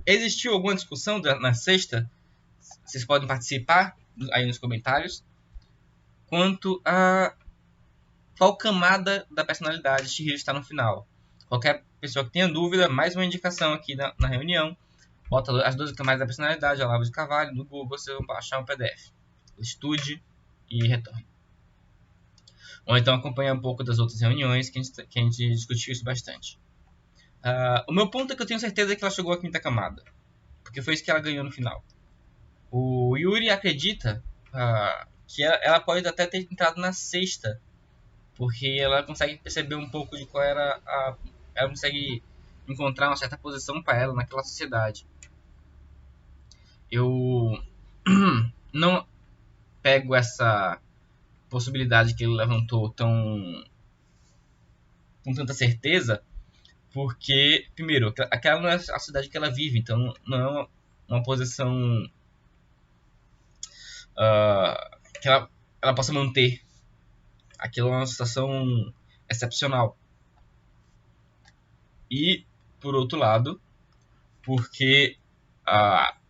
Existiu alguma discussão na sexta? Vocês podem participar aí nos comentários. Quanto a qual camada da personalidade Chihiro está no final. Qualquer pessoa que tenha dúvida, mais uma indicação aqui na reunião. Bota as 12 camadas da personalidade, a Olavo de Carvalho, no Google, você vai baixar um PDF. Estude e retorne. Ou então acompanhe um pouco das outras reuniões que a gente discutiu isso bastante. O meu ponto é que eu tenho certeza que ela chegou à quinta camada. Porque foi isso que ela ganhou no final. O Yuri acredita que ela pode até ter entrado na sexta. Porque ela consegue perceber um pouco de qual era ela consegue encontrar uma certa posição para ela naquela sociedade. Eu não pego essa possibilidade que ele levantou com tanta certeza, porque, primeiro, aquela não é a cidade que ela vive, então não é uma posição que ela possa manter. Aquilo é uma situação excepcional. E, por outro lado, porque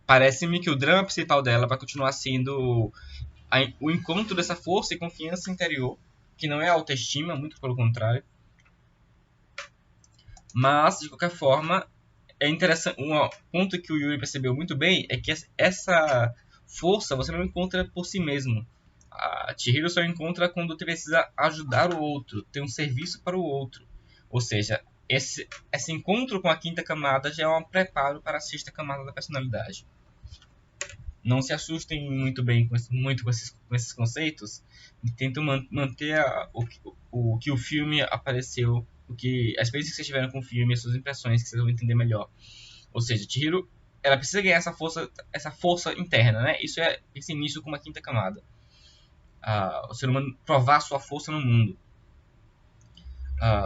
parece-me que o drama principal dela vai continuar sendo o encontro dessa força e confiança interior, que não é autoestima, muito pelo contrário. Mas, de qualquer forma, é interessante. Um ponto que o Yuri percebeu muito bem é que essa força você não encontra por si mesmo. A Chihiro só encontra quando precisa ajudar o outro, ter um serviço para o outro. Ou seja, esse encontro com a quinta camada já é um preparo para a sexta camada da personalidade. Não se assustem muito bem com esses conceitos e tentem manter o que o filme apareceu, a experiência que vocês tiveram com o filme, as suas impressões, que vocês vão entender melhor. Ou seja, Chihiro, ela precisa ganhar essa força interna, né? Isso é esse início com uma quinta camada. O ser humano provar sua força no mundo.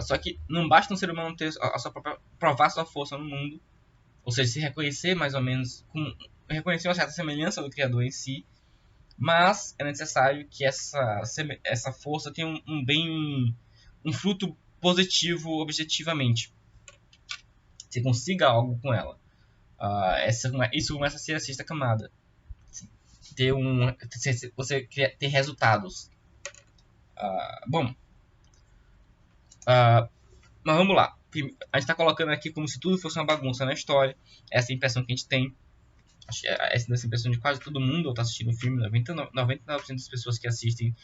Só que não basta um ser humano ter provar sua força no mundo, ou seja, se reconhecer mais ou menos, reconhecer uma certa semelhança do Criador em si, mas é necessário que essa força tenha um fruto positivo objetivamente. Você consiga algo com ela. Isso começa a ser a sexta camada. você ter resultados. Bom, mas vamos lá. A gente está colocando aqui como se tudo fosse uma bagunça na história. Essa é a impressão que a gente tem. Essa é a impressão de quase todo mundo está assistindo o filme. 99% das pessoas que assistem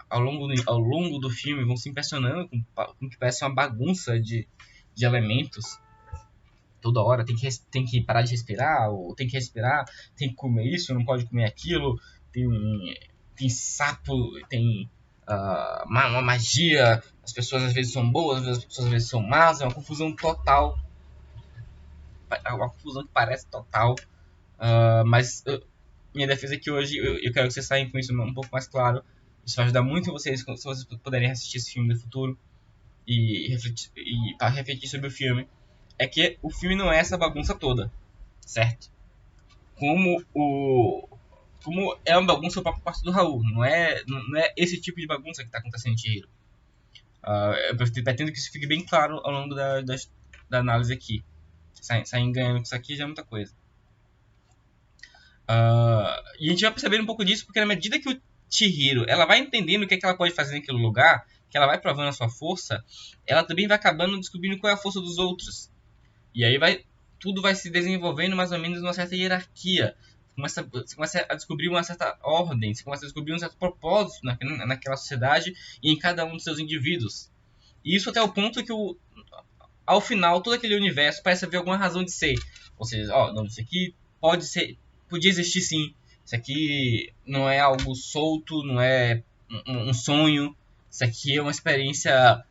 ao longo do filme vão se impressionando com o que parece uma bagunça de elementos. Toda hora tem que parar de respirar, ou tem que respirar, tem que comer isso, não pode comer aquilo, tem sapo, tem uma magia, as pessoas às vezes são boas, as pessoas às vezes são más, é uma confusão total, uma confusão que parece total, mas minha defesa é que hoje eu quero que vocês saiam com isso um pouco mais claro. Isso vai ajudar muito vocês, se vocês puderem assistir esse filme no futuro e refletir sobre o filme. É que o filme não é essa bagunça toda, certo? Como é uma bagunça por parte do Raul, não é esse tipo de bagunça que está acontecendo em Chihiro. Eu pretendo que isso fique bem claro ao longo da análise aqui. Sair ganhando com isso aqui já é muita coisa. E a gente vai percebendo um pouco disso, porque na medida que o Chihiro ela vai entendendo o que ela pode fazer naquele lugar, que ela vai provando a sua força, ela também vai acabando descobrindo qual é a força dos outros. E aí tudo vai se desenvolvendo mais ou menos numa certa hierarquia. Você começa a descobrir uma certa ordem, você começa a descobrir um certo propósito naquela sociedade e em cada um dos seus indivíduos. E isso até o ponto que, ao final, todo aquele universo parece haver alguma razão de ser. Ou seja, não, isso aqui podia existir sim. Isso aqui não é algo solto, não é um sonho. Isso aqui é uma experiência...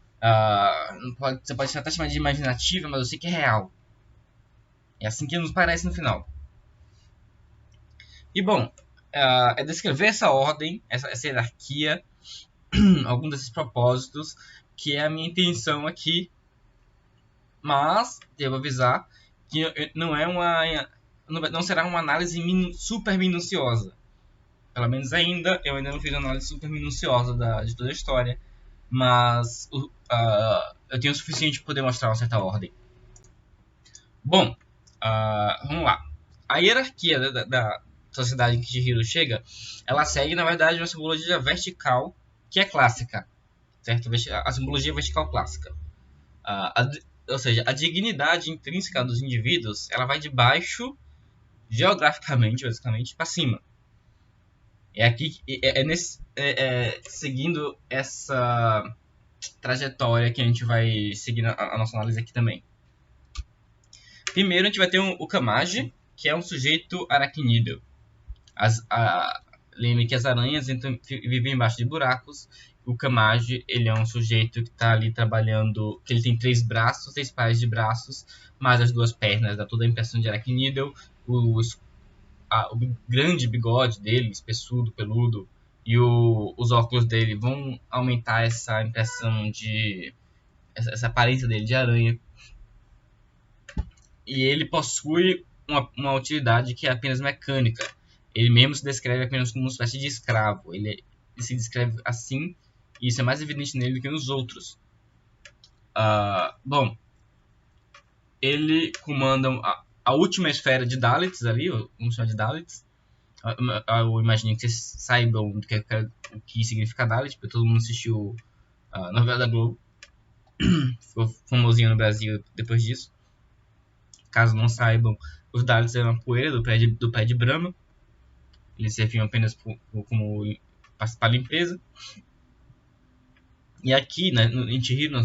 você pode até chamar de imaginativa, mas eu sei que é real. É assim que nos parece no final. E bom, é descrever essa ordem, essa hierarquia, alguns desses propósitos, que é a minha intenção aqui. Mas devo avisar que não será uma análise super minuciosa. Pelo menos eu ainda não fiz uma análise super minuciosa de toda a história. Mas eu tenho o suficiente para poder mostrar uma certa ordem. Bom, vamos lá. A hierarquia da sociedade em que Chihiro chega, ela segue, na verdade, uma simbologia vertical que é clássica, certo? A simbologia vertical clássica. Ou seja, a dignidade intrínseca dos indivíduos, ela vai de baixo, geograficamente, basicamente, para cima. Seguindo essa trajetória que a gente vai seguir a nossa análise aqui também. Primeiro a gente vai ter o Kamaji, que é um sujeito aracnídeo. Lembre que as aranhas vivem embaixo de buracos. O Kamaji, ele é um sujeito que está ali trabalhando, que ele tem 3 pares de braços, mais as 2 pernas, dá toda a impressão de aracnídeo. O grande bigode dele, espessudo, peludo, e os óculos dele vão aumentar essa impressão essa aparência dele de aranha. E ele possui uma utilidade que é apenas mecânica. Ele mesmo se descreve apenas como uma espécie de escravo. Ele se descreve assim, e isso é mais evidente nele do que nos outros. Bom, ele comanda a última esfera de Dalits ali, vamos chamar de Dalits. Eu imagino que vocês saibam o que significa Dalit, porque todo mundo assistiu a novela da Globo. Ficou famosinho no Brasil depois disso. Caso não saibam, os Dalits eram a poeira do pé de Brahma. Eles serviam apenas como para limpeza. E aqui, né, em Chihiro,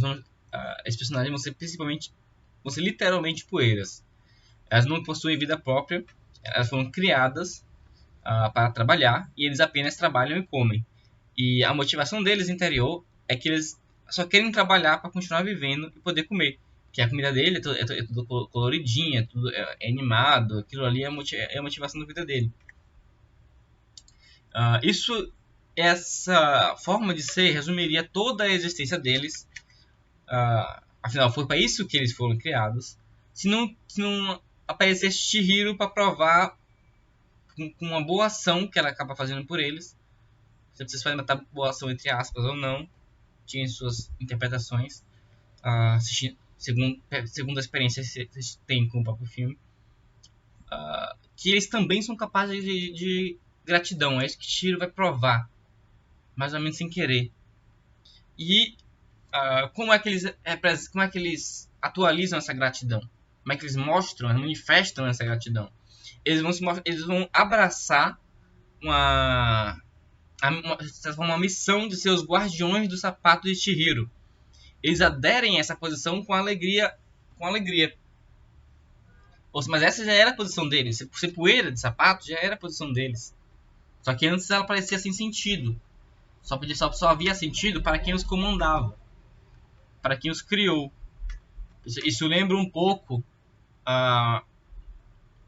esses personagens vão ser literalmente poeiras. Elas não possuem vida própria, elas foram criadas para trabalhar, e eles apenas trabalham e comem. E a motivação deles interior é que eles só querem trabalhar para continuar vivendo e poder comer. Que a comida dele é tudo coloridinha, é animado, aquilo ali é a motivação da vida dele. Essa forma de ser resumiria toda a existência deles. Afinal, foi para isso que eles foram criados. Se não aparecesse Chihiro para provar com uma boa ação que ela acaba fazendo por eles. Se vocês podem botar boa ação entre aspas ou não, tinha suas interpretações. Segundo a experiência que vocês têm com o próprio filme. que eles também são capazes de gratidão. É isso que Chihiro vai provar, mais ou menos sem querer. E como é que eles atualizam essa gratidão? Como é que eles mostram, manifestam essa gratidão? Eles vão abraçar uma missão de ser os guardiões do sapato de Chihiro. Eles aderem a essa posição com alegria. Mas essa já era a posição deles. Ser poeira de sapato já era a posição deles. Só que antes ela parecia sem sentido. Só havia sentido para quem os comandava, para quem os criou. Isso lembra um pouco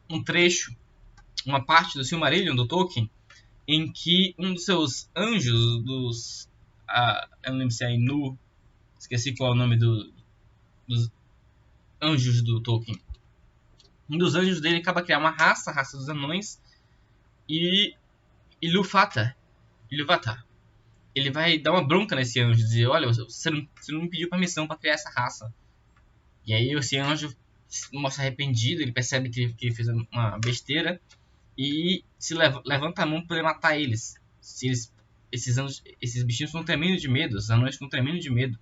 um trecho, uma parte do Silmarillion do Tolkien, em que um dos seus anjos, eu não lembro se é Inu, esqueci qual é o nome dos anjos do Tolkien. Um dos anjos dele acaba criando uma raça, a raça dos anões, e Ilúvatar, ele vai dar uma bronca nesse anjo, dizer, olha, você não me pediu permissão para criar essa raça. E aí esse anjo se mostra arrependido, ele percebe que ele fez uma besteira e se levanta a mão para poder matar eles. Esses bichinhos estão tremendo de medo, os anões estão tremendo de medo.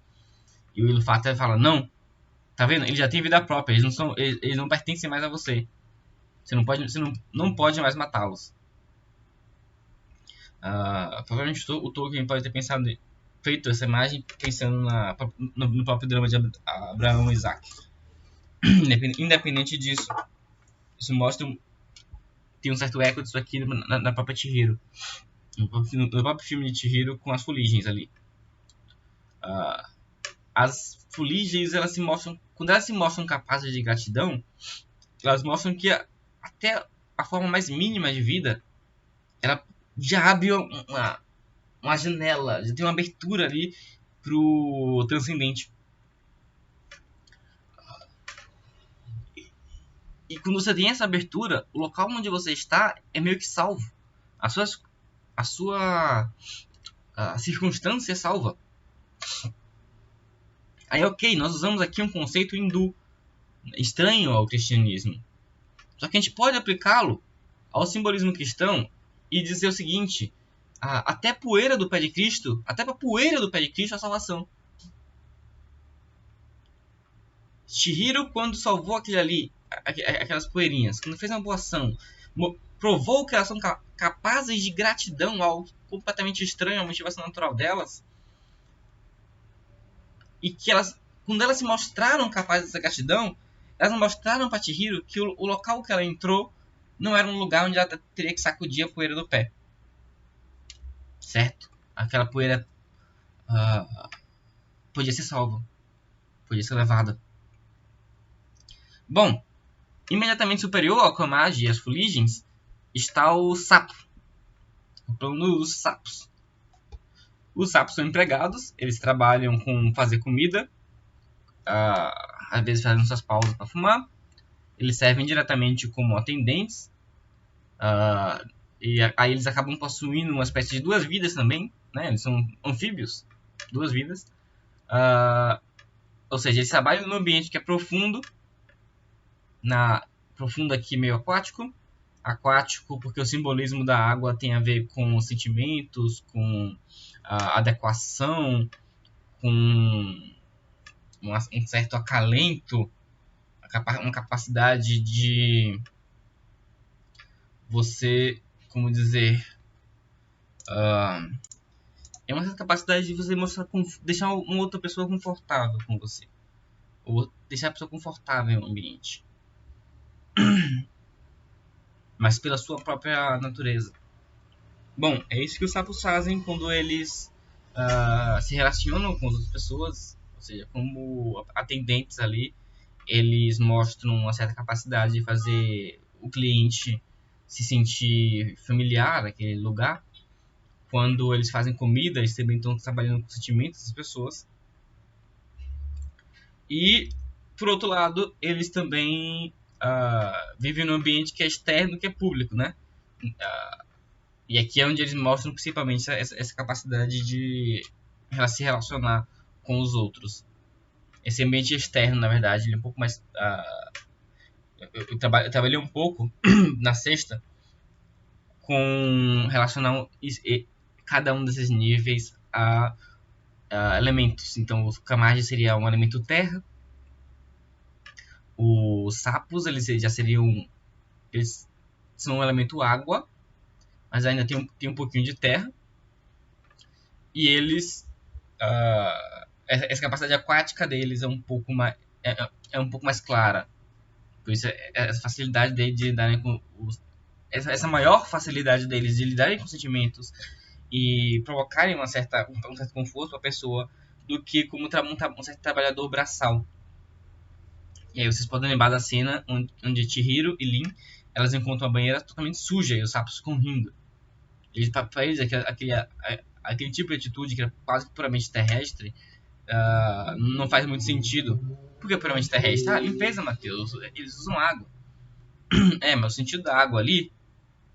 E o Ilúvatar fala, não, tá vendo? Eles já têm vida própria, eles não pertencem mais a você. Você não pode mais matá-los. Provavelmente o Tolkien pode ter feito essa imagem pensando no próprio drama de Abraão e Isaac. Independente disso, isso mostra tem um certo eco disso aqui na própria Chihiro, no próprio filme de Chihiro, com as fuligens ali. As fuligens, quando elas se mostram capazes de gratidão, elas mostram que até a forma mais mínima de vida, ela já abre uma janela, já tem uma abertura ali pro transcendente. E quando você tem essa abertura, o local onde você está é meio que salvo. A sua circunstância é salva. Aí, ok, nós usamos aqui um conceito hindu, estranho ao cristianismo. Só que a gente pode aplicá-lo ao simbolismo cristão e dizer o seguinte, até para a poeira do pé de Cristo, é salvação. Chihiro, quando salvou aquelas poeirinhas, quando fez uma boa ação, provou que elas são capazes de gratidão, algo completamente estranho à motivação natural delas, e que quando elas se mostraram capazes dessa gratidão, elas mostraram para Chihiro que o local que ela entrou não era um lugar onde ela teria que sacudir a poeira do pé. Certo? Aquela poeira podia ser salva, podia ser levada. Bom, imediatamente superior ao Kamagi e às fuligens está o sapo, o plano dos sapos. Os sapos são empregados, eles trabalham com fazer comida, às vezes fazem suas pausas para fumar. Eles servem diretamente como atendentes, e aí eles acabam possuindo uma espécie de duas vidas também, né? Eles são anfíbios, duas vidas. Ou seja, eles trabalham num ambiente que é profundo, profundo aqui meio aquático porque o simbolismo da água tem a ver com sentimentos, com adequação, com um certo acalento, uma capacidade de você, como dizer, é uma certa capacidade de você deixar uma outra pessoa confortável com você, ou deixar a pessoa confortável no ambiente, mas pela sua própria natureza. Bom, é isso que os sapos fazem quando eles se relacionam com as outras pessoas, ou seja, como atendentes ali, eles mostram uma certa capacidade de fazer o cliente se sentir familiar naquele lugar. Quando eles fazem comida, eles também estão trabalhando com os sentimentos das pessoas. E, por outro lado, eles também vivem num ambiente que é externo, que é público, né? E aqui é onde eles mostram principalmente essa capacidade de se relacionar com os outros. Esse ambiente externo, na verdade, ele é um pouco mais eu trabalhei um pouco na sexta com relacionar cada um desses níveis a elementos. Então, o Camargue seria um elemento terra. Os sapos, eles já seriam... Eles são um elemento água, mas ainda tem um pouquinho de terra. E eles... essa capacidade aquática deles é um pouco mais, um pouco mais clara. Por isso, essa facilidade de lidarem com essa maior facilidade deles de lidarem com sentimentos e provocarem um certo conforto para a pessoa do que como um certo trabalhador braçal. E aí vocês podem lembrar da cena onde Chihiro e Lin, elas encontram a banheira totalmente suja e os sapos ficam rindo. Para eles, aquele tipo de atitude que é quase puramente terrestre, não faz muito sentido. Por que puramente terrestre? Limpeza, Matheus. Eles usam água. Mas o sentido da água ali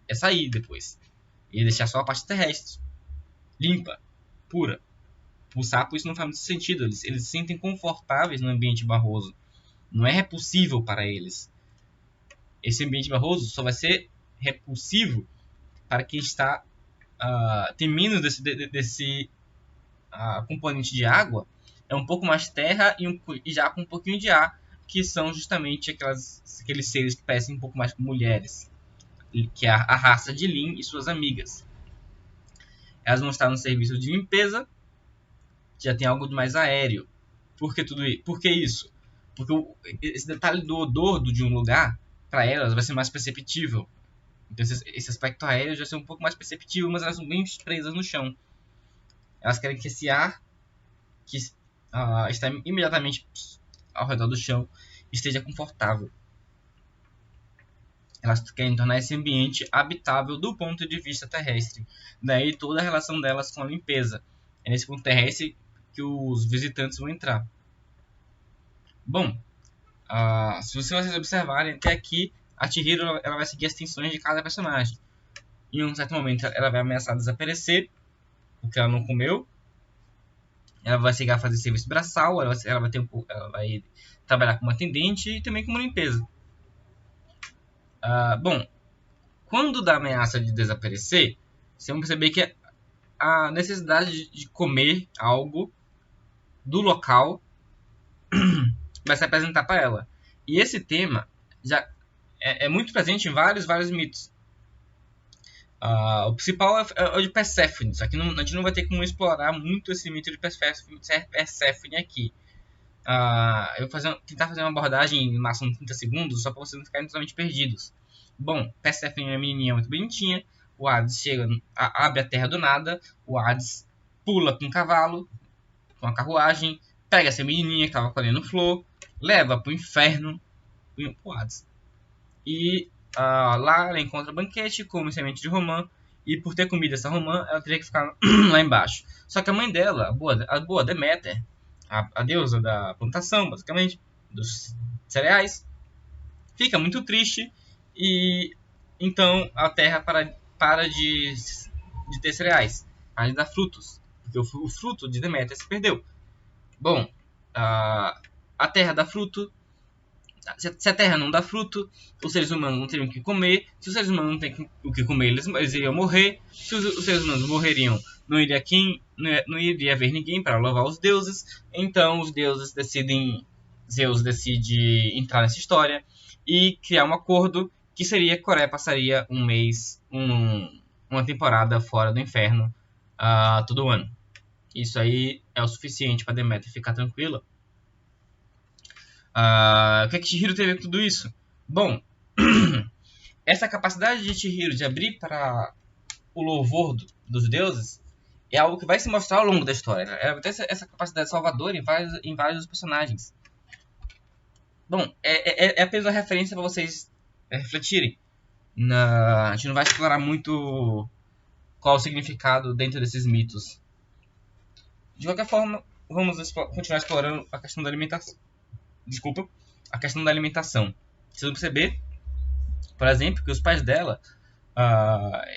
é sair depois. E deixar só a parte terrestre. Limpa. Pura. Para o sapo isso não faz muito sentido. Eles se sentem confortáveis no ambiente barroso. Não é repulsivo para eles. Esse ambiente barroso só vai ser repulsivo para quem está tem menos desse componente de água. É um pouco mais terra e já com um pouquinho de ar, que são justamente aqueles seres que parecem um pouco mais com mulheres, que é a raça de Lin e suas amigas. Elas vão estar no serviço de limpeza, já tem algo de mais aéreo. Por que isso? Porque esse detalhe do odor de um lugar, para elas, vai ser mais perceptível. Então esse aspecto aéreo já ser um pouco mais perceptível, mas elas são bem presas no chão. Elas querem que esse ar que está imediatamente ao redor do chão esteja confortável. Elas querem tornar esse ambiente habitável do ponto de vista terrestre. Daí toda a relação delas com a limpeza. É nesse ponto terrestre que os visitantes vão entrar. Bom, se vocês observarem até aqui, a Chihiro ela vai seguir as tensões de cada personagem. Em um certo momento ela vai ameaçar desaparecer, porque ela não comeu. Ela vai chegar a fazer serviço braçal, ela vai trabalhar como atendente e também como limpeza. Bom, quando dá ameaça de desaparecer, vocês vão perceber que a necessidade de comer algo do local vai se apresentar para ela. E esse tema já é muito presente em vários mitos. O principal é o de Perséfone, só que a gente não vai ter como explorar muito esse mito de Perséfone aqui. Eu vou tentar fazer uma abordagem em máximo 30 segundos, só para vocês não ficarem totalmente perdidos. Bom, Perséfone é uma menininha muito bonitinha, o Hades chega, abre a terra do nada, o Hades pula com um cavalo, com a carruagem, pega essa menininha que estava colhendo flor, leva para o inferno, o Hades. E lá ela encontra banquete, come semente de romã, e por ter comido essa romã, ela teria que ficar lá embaixo. Só que a mãe dela, a boa Deméter, a deusa da plantação, basicamente, dos cereais, fica muito triste, e então a terra para de ter cereais, para de dar frutos, porque o fruto de Deméter se perdeu. Bom, a terra dá fruto. Se a terra não dá fruto, os seres humanos não teriam o que comer. Se os seres humanos não têm o que comer, eles iriam morrer. Se os seres humanos morreriam, não iria haver ninguém para louvar os deuses. Então os deuses Zeus decide entrar nessa história e criar um acordo que seria que Coreia passaria um mês, uma temporada fora do inferno todo ano. Isso aí é o suficiente para Deméter ficar tranquila. O que Chihiro teve com tudo isso? Bom, essa capacidade de Chihiro de abrir para o louvor dos deuses é algo que vai se mostrar ao longo da história. Ela vai ter essa capacidade salvadora em vários dos personagens. Bom, é apenas uma referência para vocês refletirem. A gente não vai explorar muito qual o significado dentro desses mitos. De qualquer forma, vamos continuar explorando a questão da alimentação. A questão da alimentação. Vocês vão perceber, por exemplo, que os pais dela,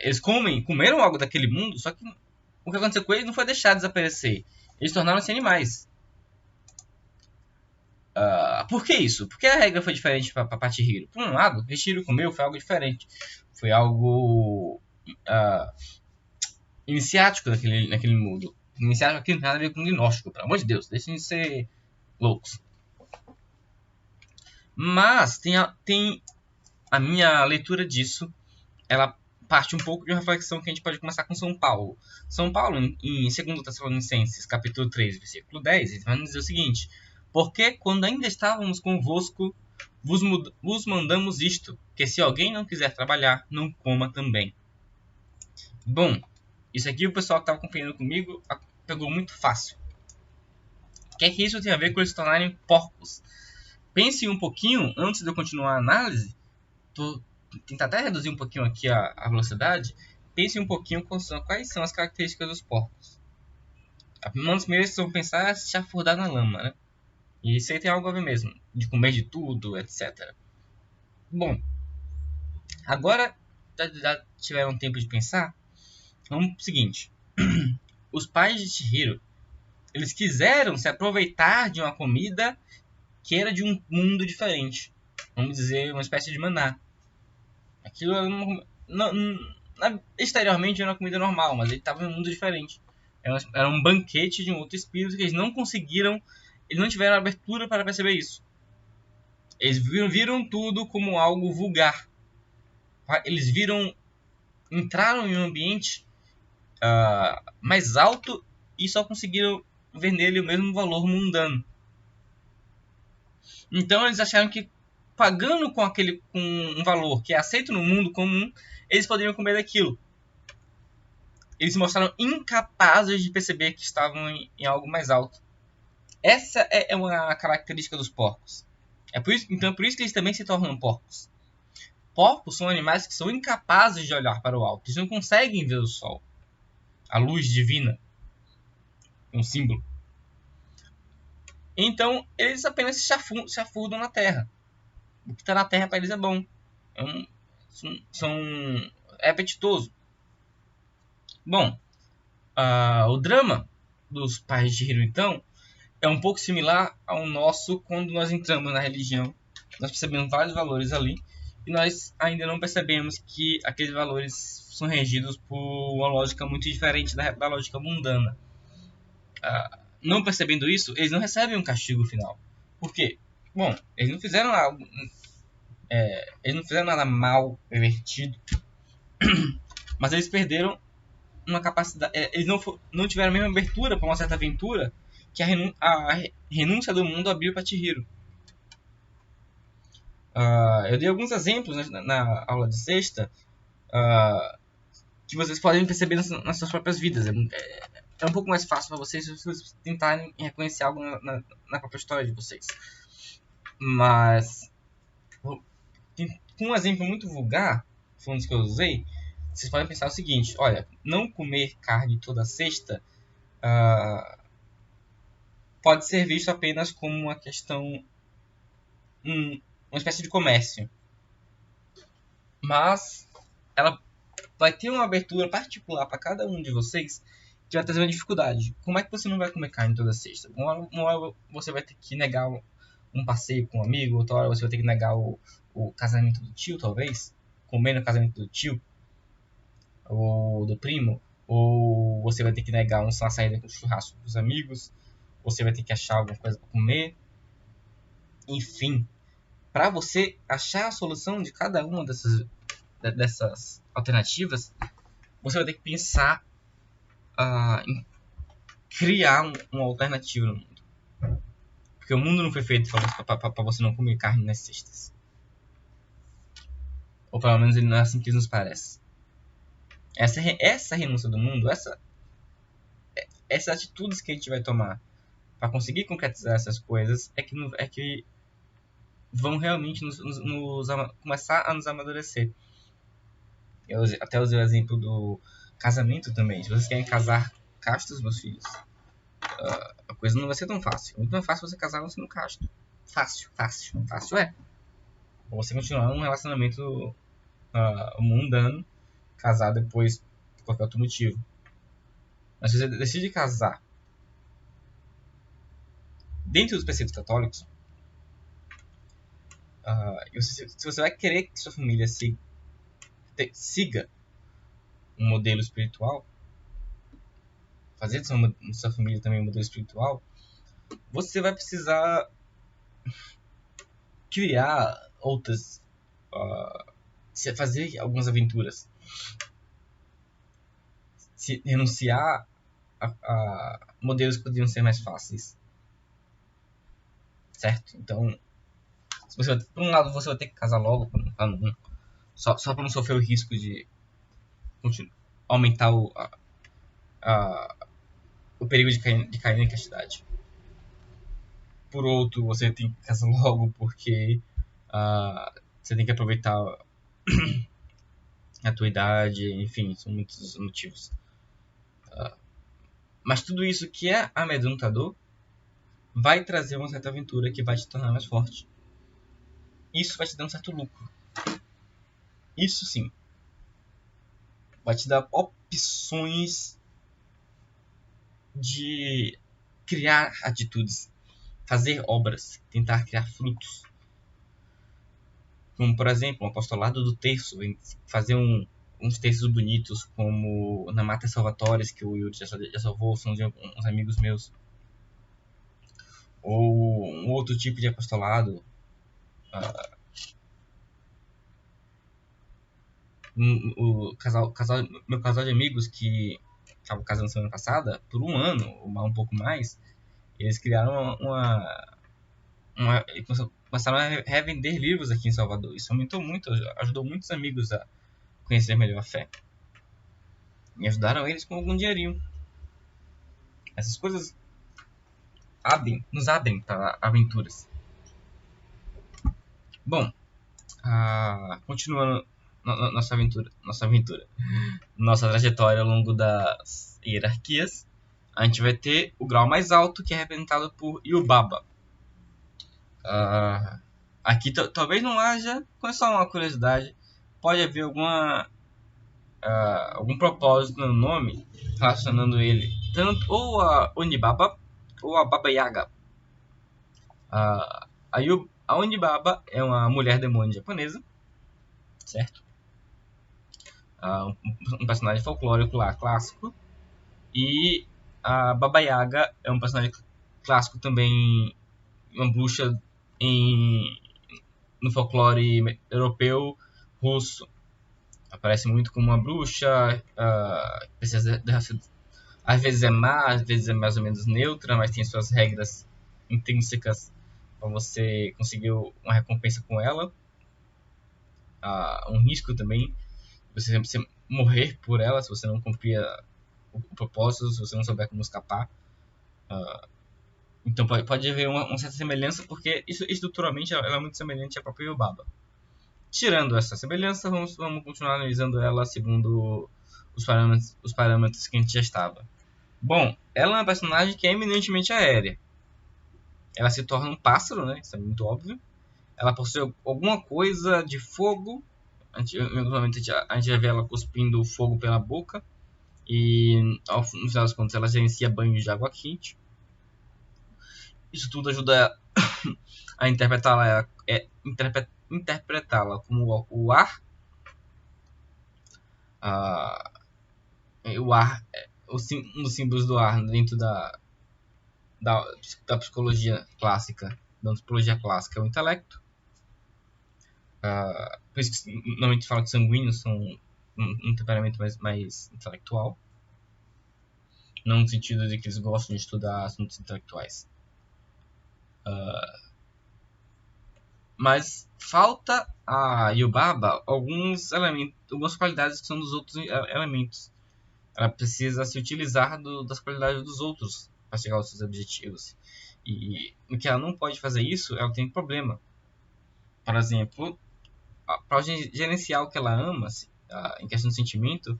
eles comeram algo daquele mundo, só que o que aconteceu com eles não foi deixar desaparecer. Eles tornaram-se animais. Por que isso? Por que a regra foi diferente para Chihiro? Por um lado, o Chihiro comeu foi algo diferente. Foi algo iniciático naquele mundo. Iniciático aqui não tem nada a ver com gnóstico, pelo amor de Deus. Deixem de ser loucos. Mas tem a minha leitura disso. Ela parte um pouco de uma reflexão que a gente pode começar com São Paulo. São Paulo, em 2 Tessalonicenses, capítulo 3, versículo 10, ele vai nos dizer o seguinte: porque quando ainda estávamos convosco, vos mandamos isto, que se alguém não quiser trabalhar, não coma também. Bom, isso aqui o pessoal que estava acompanhando comigo pegou muito fácil. O que é que isso tem a ver com eles se tornarem porcos? Pense um pouquinho, antes de eu continuar a análise, tentar até reduzir um pouquinho aqui a velocidade. Pense um pouquinho quais são as características dos porcos. Uma das primeiras que vocês vão pensar é se chafurdar na lama, né? E isso aí tem algo a ver mesmo, de comer de tudo, etc. Bom, agora já tiveram tempo de pensar. Vamos pro seguinte: os pais de Chihiro, eles quiseram se aproveitar de uma comida que era de um mundo diferente. Vamos dizer, uma espécie de maná. Aquilo exteriormente era uma comida normal, mas ele estava em um mundo diferente. Era um banquete de um outro espírito que eles não conseguiram, eles não tiveram abertura para perceber isso. Eles viram tudo como algo vulgar. Eles entraram em um ambiente mais alto e só conseguiram ver nele o mesmo valor mundano. Então eles acharam que pagando com um valor que é aceito no mundo comum, eles poderiam comer daquilo. Eles se mostraram incapazes de perceber que estavam em algo mais alto. Essa é uma característica dos porcos. Então é por isso que eles também se tornam porcos. Porcos são animais que são incapazes de olhar para o alto. Eles não conseguem ver o sol, a luz divina, um símbolo. Então eles apenas se chafurdam na terra. O que está na terra para eles é bom. É apetitoso. Bom, o drama dos pais de Chihiro, então, é um pouco similar ao nosso quando nós entramos na religião. Nós percebemos vários valores ali e nós ainda não percebemos que aqueles valores são regidos por uma lógica muito diferente da lógica mundana. Não percebendo isso, eles não recebem um castigo final. Por quê? Bom, eles não fizeram nada mal, pervertido, mas eles perderam uma capacidade. Eles não tiveram a mesma abertura para uma certa aventura que a renúncia do mundo abriu para Chihiro. Eu dei alguns exemplos na aula de sexta que vocês podem perceber nas suas próprias vidas. É um pouco mais fácil para vocês se vocês tentarem reconhecer algo na própria história de vocês. Mas, com um exemplo muito vulgar, foi um dos que eu usei, vocês podem pensar o seguinte: olha, não comer carne toda sexta pode ser visto apenas como uma questão, uma espécie de comércio. Mas ela vai ter uma abertura particular para cada um de vocês que vai trazer uma dificuldade. Como é que você não vai comer carne toda sexta? Uma hora você vai ter que negar um passeio com um amigo, outra hora você vai ter que negar o casamento do tio, talvez. Comer no casamento do tio ou do primo. Ou você vai ter que negar uma saída com churrasco com os amigos. Você vai ter que achar alguma coisa para comer. Enfim, para você achar a solução de cada uma dessas alternativas, você vai ter que pensar em criar uma alternativa no mundo. Porque o mundo não foi feito para você não comer carne nas sextas. Ou pelo menos ele não é assim que nos parece. Essa renúncia do mundo, essas atitudes que a gente vai tomar para conseguir concretizar essas coisas é que vão realmente começar a nos amadurecer. Eu até usei o exemplo do casamento também. Se vocês querem casar castos, meus filhos, a coisa não vai ser tão fácil. Muito mais fácil você casar não sendo casto. Fácil é. Ou você continuar num relacionamento mundano, casar depois por qualquer outro motivo. Mas se você decide casar dentro dos preceitos católicos, Se você vai querer que sua família siga um modelo espiritual, fazer de sua família também um modelo espiritual, você vai precisar criar outras, fazer algumas aventuras, se renunciar a modelos que poderiam ser mais fáceis, certo? Então, por um lado, você vai ter que casar logo, só para não sofrer o risco de aumentar o perigo de cair na castidade. Por outro, você tem que casar logo porque você tem que aproveitar a tua idade, enfim, são muitos motivos. Mas tudo isso que é amedrontador vai trazer uma certa aventura que vai te tornar mais forte. Isso vai te dar um certo lucro. Isso sim. Vai te dar opções de criar atitudes, fazer obras, tentar criar frutos. Como, por exemplo, um apostolado do terço, fazer uns textos bonitos, como na Mata Salvatores, que o Yuri já salvou, são uns amigos meus. Ou um outro tipo de apostolado. Meu casal de amigos que estava casando semana passada, por um ano, ou um pouco mais, eles criaram começaram a revender livros aqui em Salvador. Isso aumentou muito, ajudou muitos amigos a conhecer melhor a fé. E ajudaram eles com algum dinheirinho. Essas coisas nos abrem para aventuras. Bom, continuando nossa trajetória ao longo das hierarquias, a gente vai ter o grau mais alto, que é representado por Yubaba. Aqui talvez não haja, com só uma curiosidade, pode haver algum propósito no nome relacionando ele tanto ou a Onibaba ou a Baba Yaga. A Onibaba é uma mulher demônio japonesa, certo? Um personagem folclórico lá, clássico. E a Baba Yaga é um personagem clássico também, uma bruxa no folclore europeu russo. Aparece muito como uma bruxa, às vezes é má, às vezes é mais ou menos neutra, mas tem suas regras intrínsecas para você conseguir uma recompensa com ela. Um risco também, você morrer por ela se você não cumprir o propósito, se você não souber como escapar. Então pode haver uma certa semelhança, porque isso estruturalmente ela é muito semelhante à própria Yubaba. Tirando essa semelhança, vamos continuar analisando ela segundo os parâmetros que a gente já estava. Bom, ela é uma personagem que é eminentemente aérea. Ela se torna um pássaro, né? Isso é muito óbvio. Ela possui alguma coisa de fogo. Normalmente a gente vai ver ela cuspindo fogo pela boca. E no final das contas ela gerencia banhos de água quente. Isso tudo ajuda a interpretá-la como o ar. O ar é um dos símbolos do ar dentro da psicologia clássica. Da antropologia clássica é o intelecto. Por isso que normalmente fala que sanguíneos são um temperamento mais intelectual. Não no sentido de que eles gostam de estudar assuntos intelectuais. Mas falta a Yubaba algumas qualidades que são dos outros elementos. Ela precisa se utilizar das qualidades dos outros para chegar aos seus objetivos. E no que ela não pode fazer isso, ela tem problema. Por exemplo, para gerenciar o que ela ama, em questão de sentimento,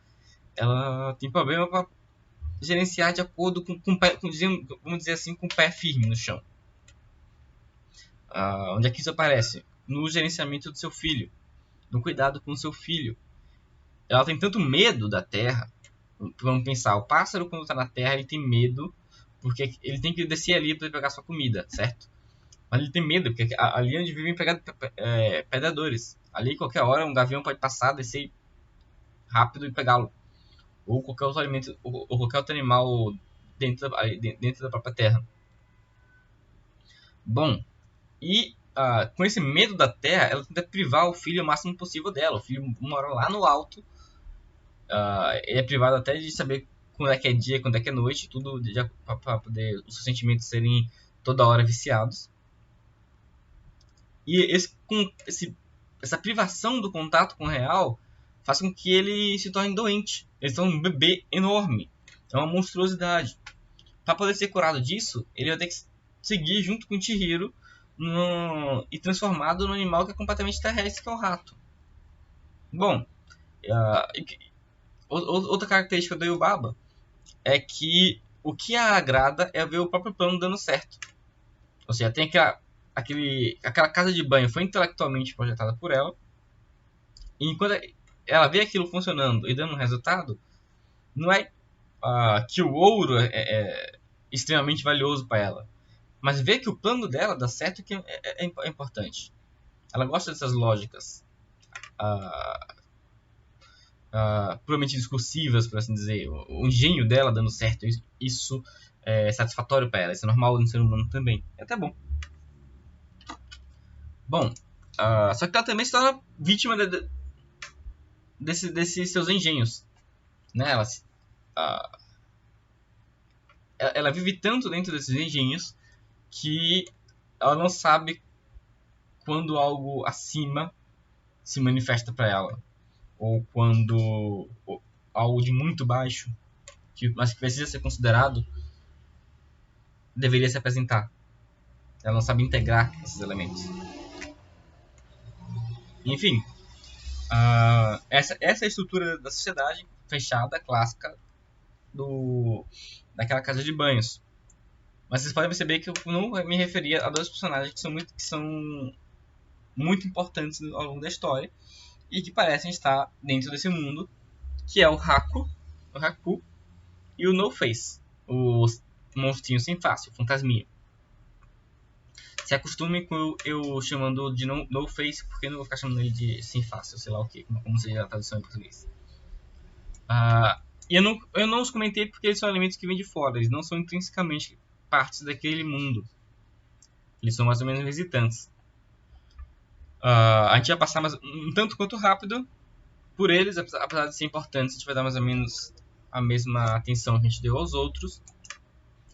ela tem problema para gerenciar de acordo vamos dizer assim, com o pé firme no chão. Onde é que isso aparece? No gerenciamento do seu filho, no cuidado com o seu filho. Ela tem tanto medo da terra. Vamos pensar, o pássaro quando está na terra ele tem medo porque ele tem que descer ali para pegar sua comida, certo? Mas ele tem medo, porque ali é onde vivem predadores. Ali, qualquer hora, um gavião pode passar, descer rápido e pegá-lo. Ou qualquer outro alimento, ou qualquer outro animal dentro da própria terra. Bom, e com esse medo da terra, ela tenta privar o filho o máximo possível dela. O filho mora lá no alto. Ele é privado até de saber quando é que é dia, quando é que é noite, tudo para poder os seus sentimentos serem toda hora viciados. E essa privação do contato com o real faz com que ele se torne doente. Ele se torna um bebê enorme. É uma monstruosidade. Para poder ser curado disso, ele vai ter que seguir junto com o Chihiro e transformado num animal que é completamente terrestre, que é o rato. Bom, outra característica do Yubaba é que o que a agrada é ver o próprio plano dando certo. Ou seja, tem aquela casa de banho foi intelectualmente projetada por ela, e quando ela vê aquilo funcionando e dando um resultado, não é que o ouro é extremamente valioso para ela, mas ver que o plano dela dá certo que é importante. Ela gosta dessas lógicas puramente discursivas, por assim dizer. O engenho dela dando certo, isso é satisfatório para ela. Isso é normal no ser humano também. É até bom. Bom, só que ela também se torna vítima desses seus engenhos. Né? Ela vive tanto dentro desses engenhos que ela não sabe quando algo acima se manifesta para ela, ou quando algo de muito baixo, mas que precisa ser considerado, deveria se apresentar. Ela não sabe integrar esses elementos. Enfim, essa é a estrutura da sociedade fechada, clássica, daquela casa de banhos. Mas vocês podem perceber que eu não me referia a dois personagens que são muito importantes ao longo da história e que parecem estar dentro desse mundo, que é o Haku e o No Face, o monstrinho sem face, o fantasminha. Se acostumem com eu chamando de no Face, porque eu não vou ficar chamando ele de sem face, ou sei lá o que, como seja a tradução em português. E eu não os comentei porque eles são elementos que vêm de fora, eles não são intrinsecamente partes daquele mundo. Eles são mais ou menos visitantes. A gente vai passar um tanto quanto rápido por eles, apesar de ser importantes. A gente vai dar mais ou menos a mesma atenção que a gente deu aos outros.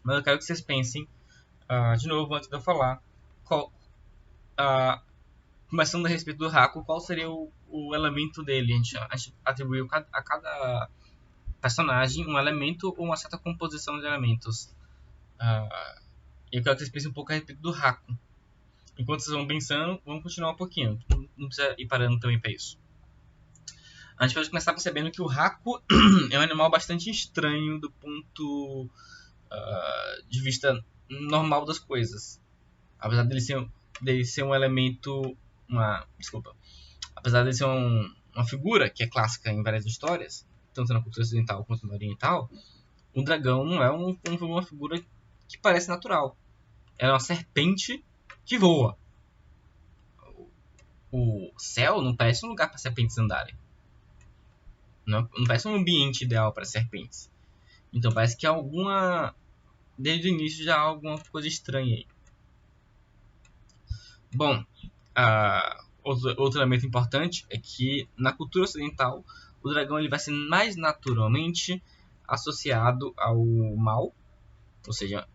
Mas eu quero que vocês pensem, de novo, antes de eu falar, começando a respeito do Haku, qual seria o elemento dele. A gente atribuiu a cada personagem um elemento ou uma certa composição de elementos. Eu quero que vocês pensem um pouco a respeito do Haku. Enquanto vocês vão pensando, vamos continuar um pouquinho. Não precisa ir parando também para isso. A gente pode começar percebendo que o Haku é um animal bastante estranho do ponto de vista normal das coisas. Apesar dele ser um elemento... Apesar dele ser uma figura que é clássica em várias histórias, tanto na cultura ocidental quanto na oriental, o dragão não é uma figura que parece natural. Ela é uma serpente que voa. O céu não parece um lugar para serpentes andarem. Não parece um ambiente ideal para serpentes. Então parece que desde o início já há alguma coisa estranha aí. Bom, outro elemento importante é que na cultura ocidental o dragão ele vai ser mais naturalmente associado ao mal. Ou seja,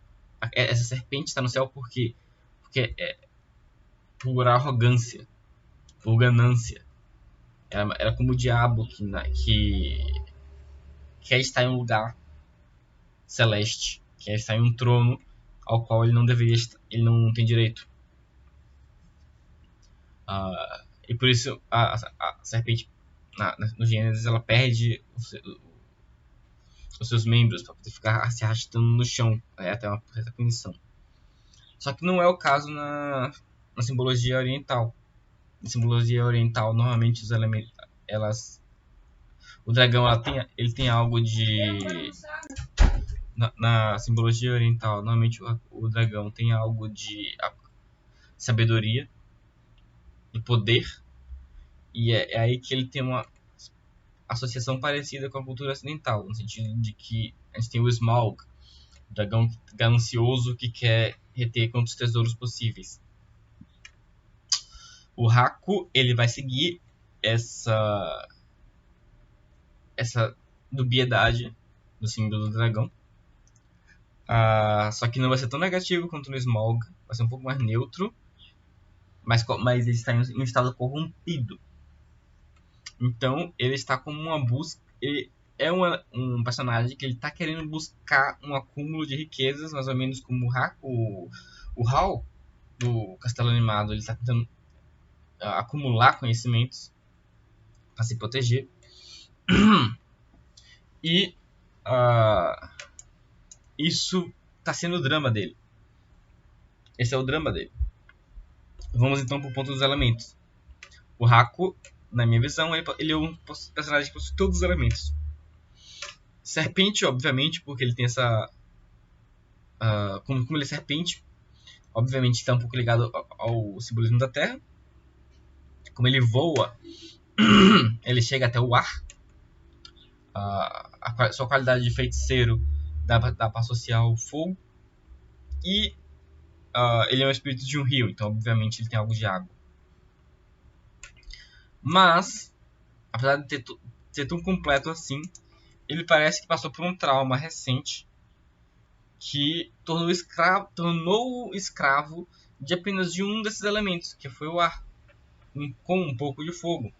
essa serpente está no céu porque por arrogância, por ganância. Era como o diabo que quer estar em um lugar celeste, quer estar em um trono ao qual ele não deveria estar, ele não tem direito. E por isso a serpente no Gênesis ela perde os seus membros para poder ficar se arrastando no chão, até uma certa punição. Só que não é o caso na simbologia oriental. Na simbologia oriental, normalmente os elementos, o dragão ele tem algo de na simbologia oriental, normalmente o dragão tem algo de sabedoria, do poder. E é aí que ele tem uma associação parecida com a cultura ocidental, no sentido de que a gente tem o Smaug, o dragão ganancioso que quer reter quantos tesouros possíveis. O Haku, ele vai seguir essa dubiedade do símbolo do dragão. Só que não vai ser tão negativo quanto no Smaug, vai ser um pouco mais neutro, mas ele está em um estado corrompido. Então ele está como uma busca. Ele é um personagem que ele está querendo buscar um acúmulo de riquezas, mais ou menos como o Hal do Castelo Animado. Ele está tentando acumular conhecimentos para se proteger. E isso está sendo o drama dele. Esse é o drama dele. Vamos então para o ponto dos elementos. O Haku, na minha visão, ele é um personagem que possui todos os elementos. Serpente, obviamente, porque ele tem essa... como ele é serpente, obviamente está um pouco ligado ao simbolismo da Terra. Como ele voa, ele chega até o ar. A sua qualidade de feiticeiro dá para associar ao fogo. E ele é um espírito de um rio, então obviamente ele tem algo de água. Mas, apesar de ser tão completo assim, ele parece que passou por um trauma recente que tornou escravo de apenas de um desses elementos, que foi o ar, com um pouco de fogo.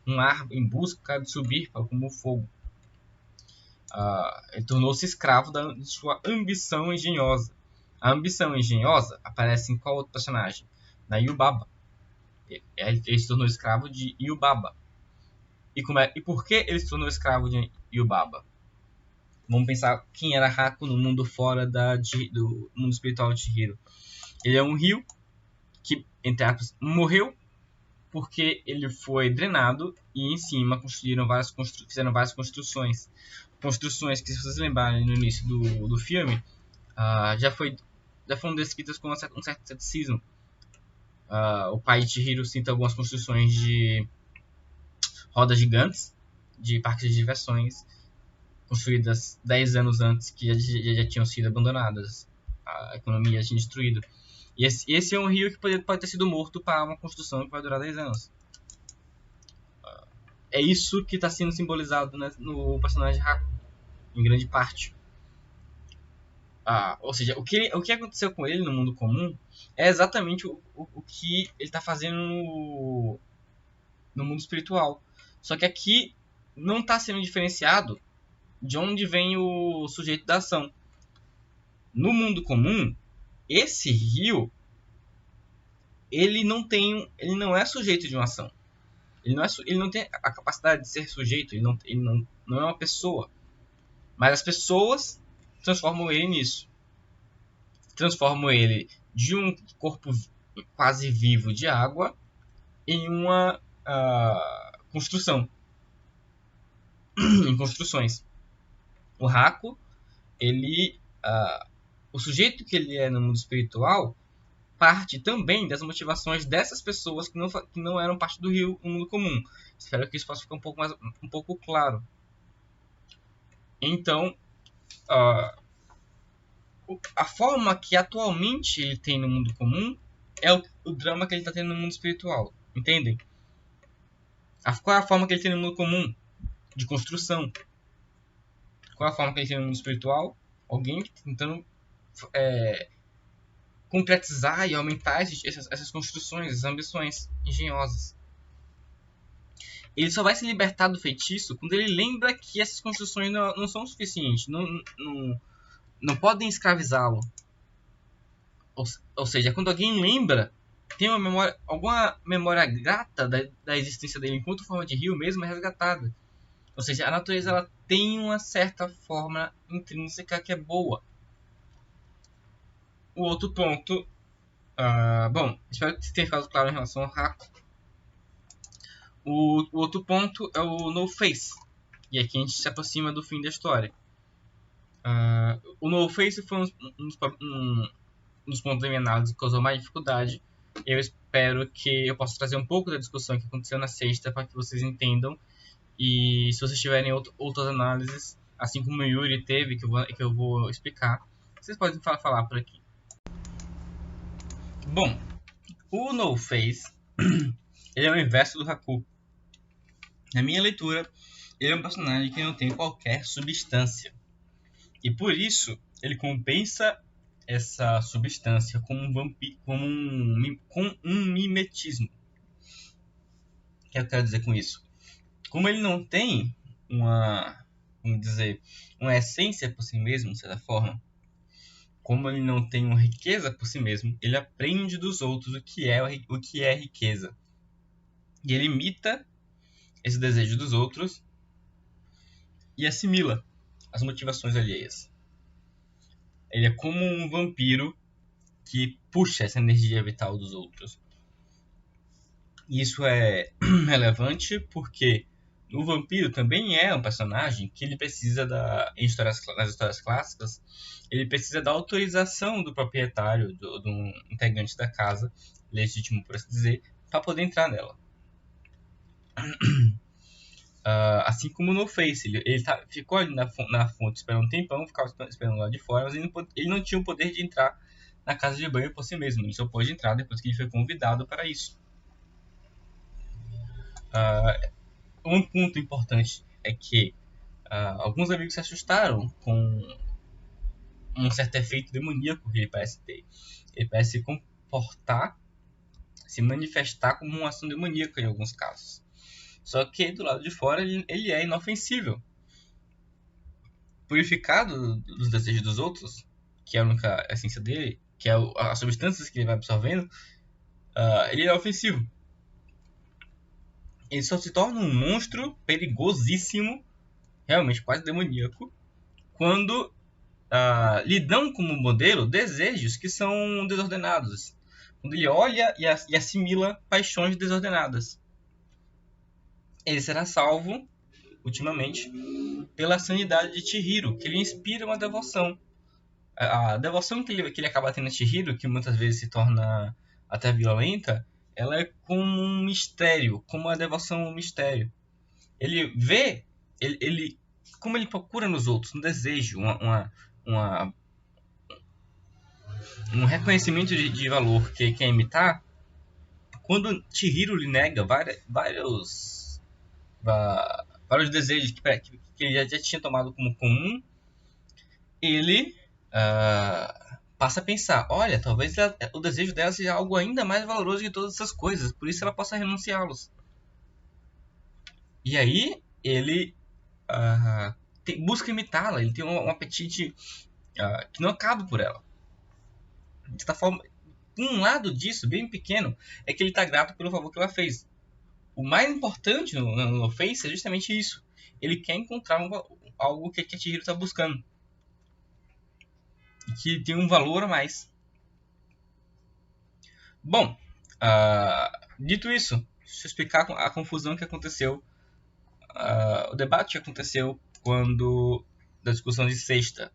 Um ar em busca de subir como o fogo. Ele tornou-se escravo de sua ambição engenhosa. A ambição engenhosa aparece em qual outro personagem? Na Yubaba. Ele se tornou escravo de Yubaba. E por que ele se tornou escravo de Yubaba? Vamos pensar quem era Haku no mundo fora do mundo espiritual de Chihiro. Ele é um rio que, entre aspas, morreu porque ele foi drenado e em cima fizeram várias construções. Construções que, se vocês lembrarem no início do filme, já foram descritas com um certo ceticismo. O pai de Chihiro cita algumas construções de rodas gigantes, de parques de diversões, construídas 10 anos antes, que já tinham sido abandonadas. A economia tinha destruído. E esse é um rio que pode ter sido morto para uma construção que vai durar 10 anos. É isso que está sendo simbolizado, né, no personagem Haku, em grande parte. Ou seja, o que aconteceu com ele no mundo comum é exatamente o que ele está fazendo no mundo espiritual. Só que aqui não está sendo diferenciado de onde vem o sujeito da ação. No mundo comum, esse rio, ele não é sujeito de uma ação. Ele não tem a capacidade de ser sujeito, ele não é uma pessoa. Mas as pessoas transformam ele nisso. Transformam ele de um corpo quase vivo de água em uma construção. Em construções. O Haku, o sujeito que ele é no mundo espiritual parte também das motivações dessas pessoas que não eram parte do rio no mundo comum. Espero que isso possa ficar um pouco claro. Então, a forma que atualmente ele tem no mundo comum é o drama que ele está tendo no mundo espiritual. Entendem? Qual é a forma que ele tem no mundo comum? De construção. Qual é a forma que ele tem no mundo espiritual? Alguém tentando concretizar e aumentar essas construções, essas ambições engenhosas. Ele só vai se libertar do feitiço quando ele lembra que essas construções não são suficientes, não podem escravizá-lo. Ou seja, quando alguém lembra, tem alguma memória grata da existência dele enquanto forma de rio mesmo é resgatada. Ou seja, a natureza ela tem uma certa forma intrínseca que é boa. O outro ponto... bom, espero que tenha ficado claro em relação ao Haku. O outro ponto é o No Face. E aqui a gente se aproxima do fim da história. O No Face foi um dos pontos da minha análise que causou mais dificuldade. Eu espero que eu possa trazer um pouco da discussão que aconteceu na sexta para que vocês entendam. E se vocês tiverem outras análises, assim como o Yuri teve, que eu vou explicar, vocês podem falar por aqui. Bom, o No-Face ele é o inverso do Haku. Na minha leitura, ele é um personagem que não tem qualquer substância. E por isso, ele compensa essa substância com um mimetismo. O que eu quero dizer com isso? Como ele não tem vamos dizer, uma essência por si mesmo, de certa forma, como ele não tem uma riqueza por si mesmo, ele aprende dos outros o que é riqueza. E ele imita esse desejo dos outros e assimila as motivações alheias. Ele é como um vampiro que puxa essa energia vital dos outros. Isso é relevante porque o vampiro também é um personagem que ele precisa nas histórias clássicas, ele precisa da autorização do proprietário, do integrante da casa, legítimo por assim dizer, para poder entrar nela. Assim como no Face, ele ficou ali na fonte esperando um tempão, ficava esperando lá de fora, mas ele não tinha o poder de entrar na casa de banho por si mesmo. Ele só pôde entrar depois que ele foi convidado para isso. Um ponto importante é que alguns amigos se assustaram com um certo efeito demoníaco que ele parece ter. Ele parece se comportar, se manifestar como uma ação demoníaca em alguns casos. Só que do lado de fora ele é inofensível. Purificado dos desejos dos outros, que é a única essência dele, que é as substâncias que ele vai absorvendo, ele é ofensivo. Ele só se torna um monstro perigosíssimo, realmente quase demoníaco, quando lhe dão como modelo desejos que são desordenados. Quando ele olha e assimila paixões desordenadas. Ele será salvo, ultimamente, pela sanidade de Chihiro, que lhe inspira uma devoção. A devoção que ele acaba tendo a Chihiro, que muitas vezes se torna até violenta, ela é como um mistério, como a devoção a um mistério. Ele vê, como ele procura nos outros um desejo, um reconhecimento de valor que ele quer imitar. Quando Chihiro lhe nega vários desejos que ele já tinha tomado como comum, ele passa a pensar, olha, talvez o desejo dela seja algo ainda mais valoroso que todas essas coisas, por isso ela possa renunciá-los. E aí ele busca imitá-la, ele tem um apetite que não acaba por ela. De certa forma, um lado disso, bem pequeno, é que ele está grato pelo favor que ela fez. O mais importante no Face é justamente isso. Ele quer encontrar algo que a Chihiro está buscando. E que tem um valor a mais. Bom, dito isso, deixa eu explicar a confusão que aconteceu. O debate que aconteceu da discussão de sexta.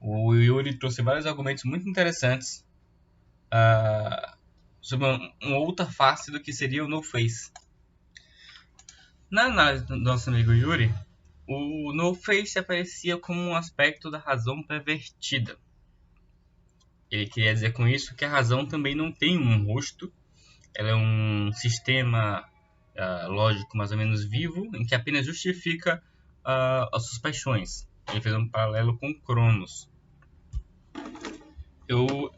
O Yuri trouxe vários argumentos muito interessantes sobre uma outra face do que seria o No-Face. Na análise do nosso amigo Yuri, o No-Face aparecia como um aspecto da razão pervertida. Ele queria dizer com isso que a razão também não tem um rosto, ela é um sistema lógico mais ou menos vivo, em que apenas justifica as suas paixões. Ele fez um paralelo com Cronos. Eu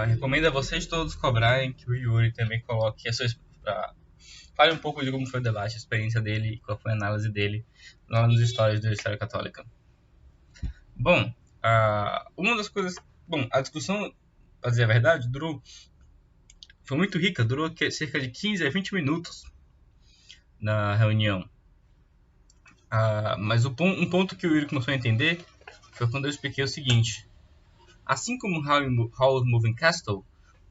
recomendo a vocês todos cobrarem que o Yuri também coloque a sua... fale um pouco de como foi o debate, a experiência dele, qual foi a análise dele lá nos stories da História Católica. Bom, uma das coisas... Bom, a discussão, para dizer a verdade, foi muito rica, durou cerca de 15 a 20 minutos na reunião. Mas um ponto que o Yuri começou a entender foi quando eu expliquei o seguinte. Assim como Howl's Moving Castle,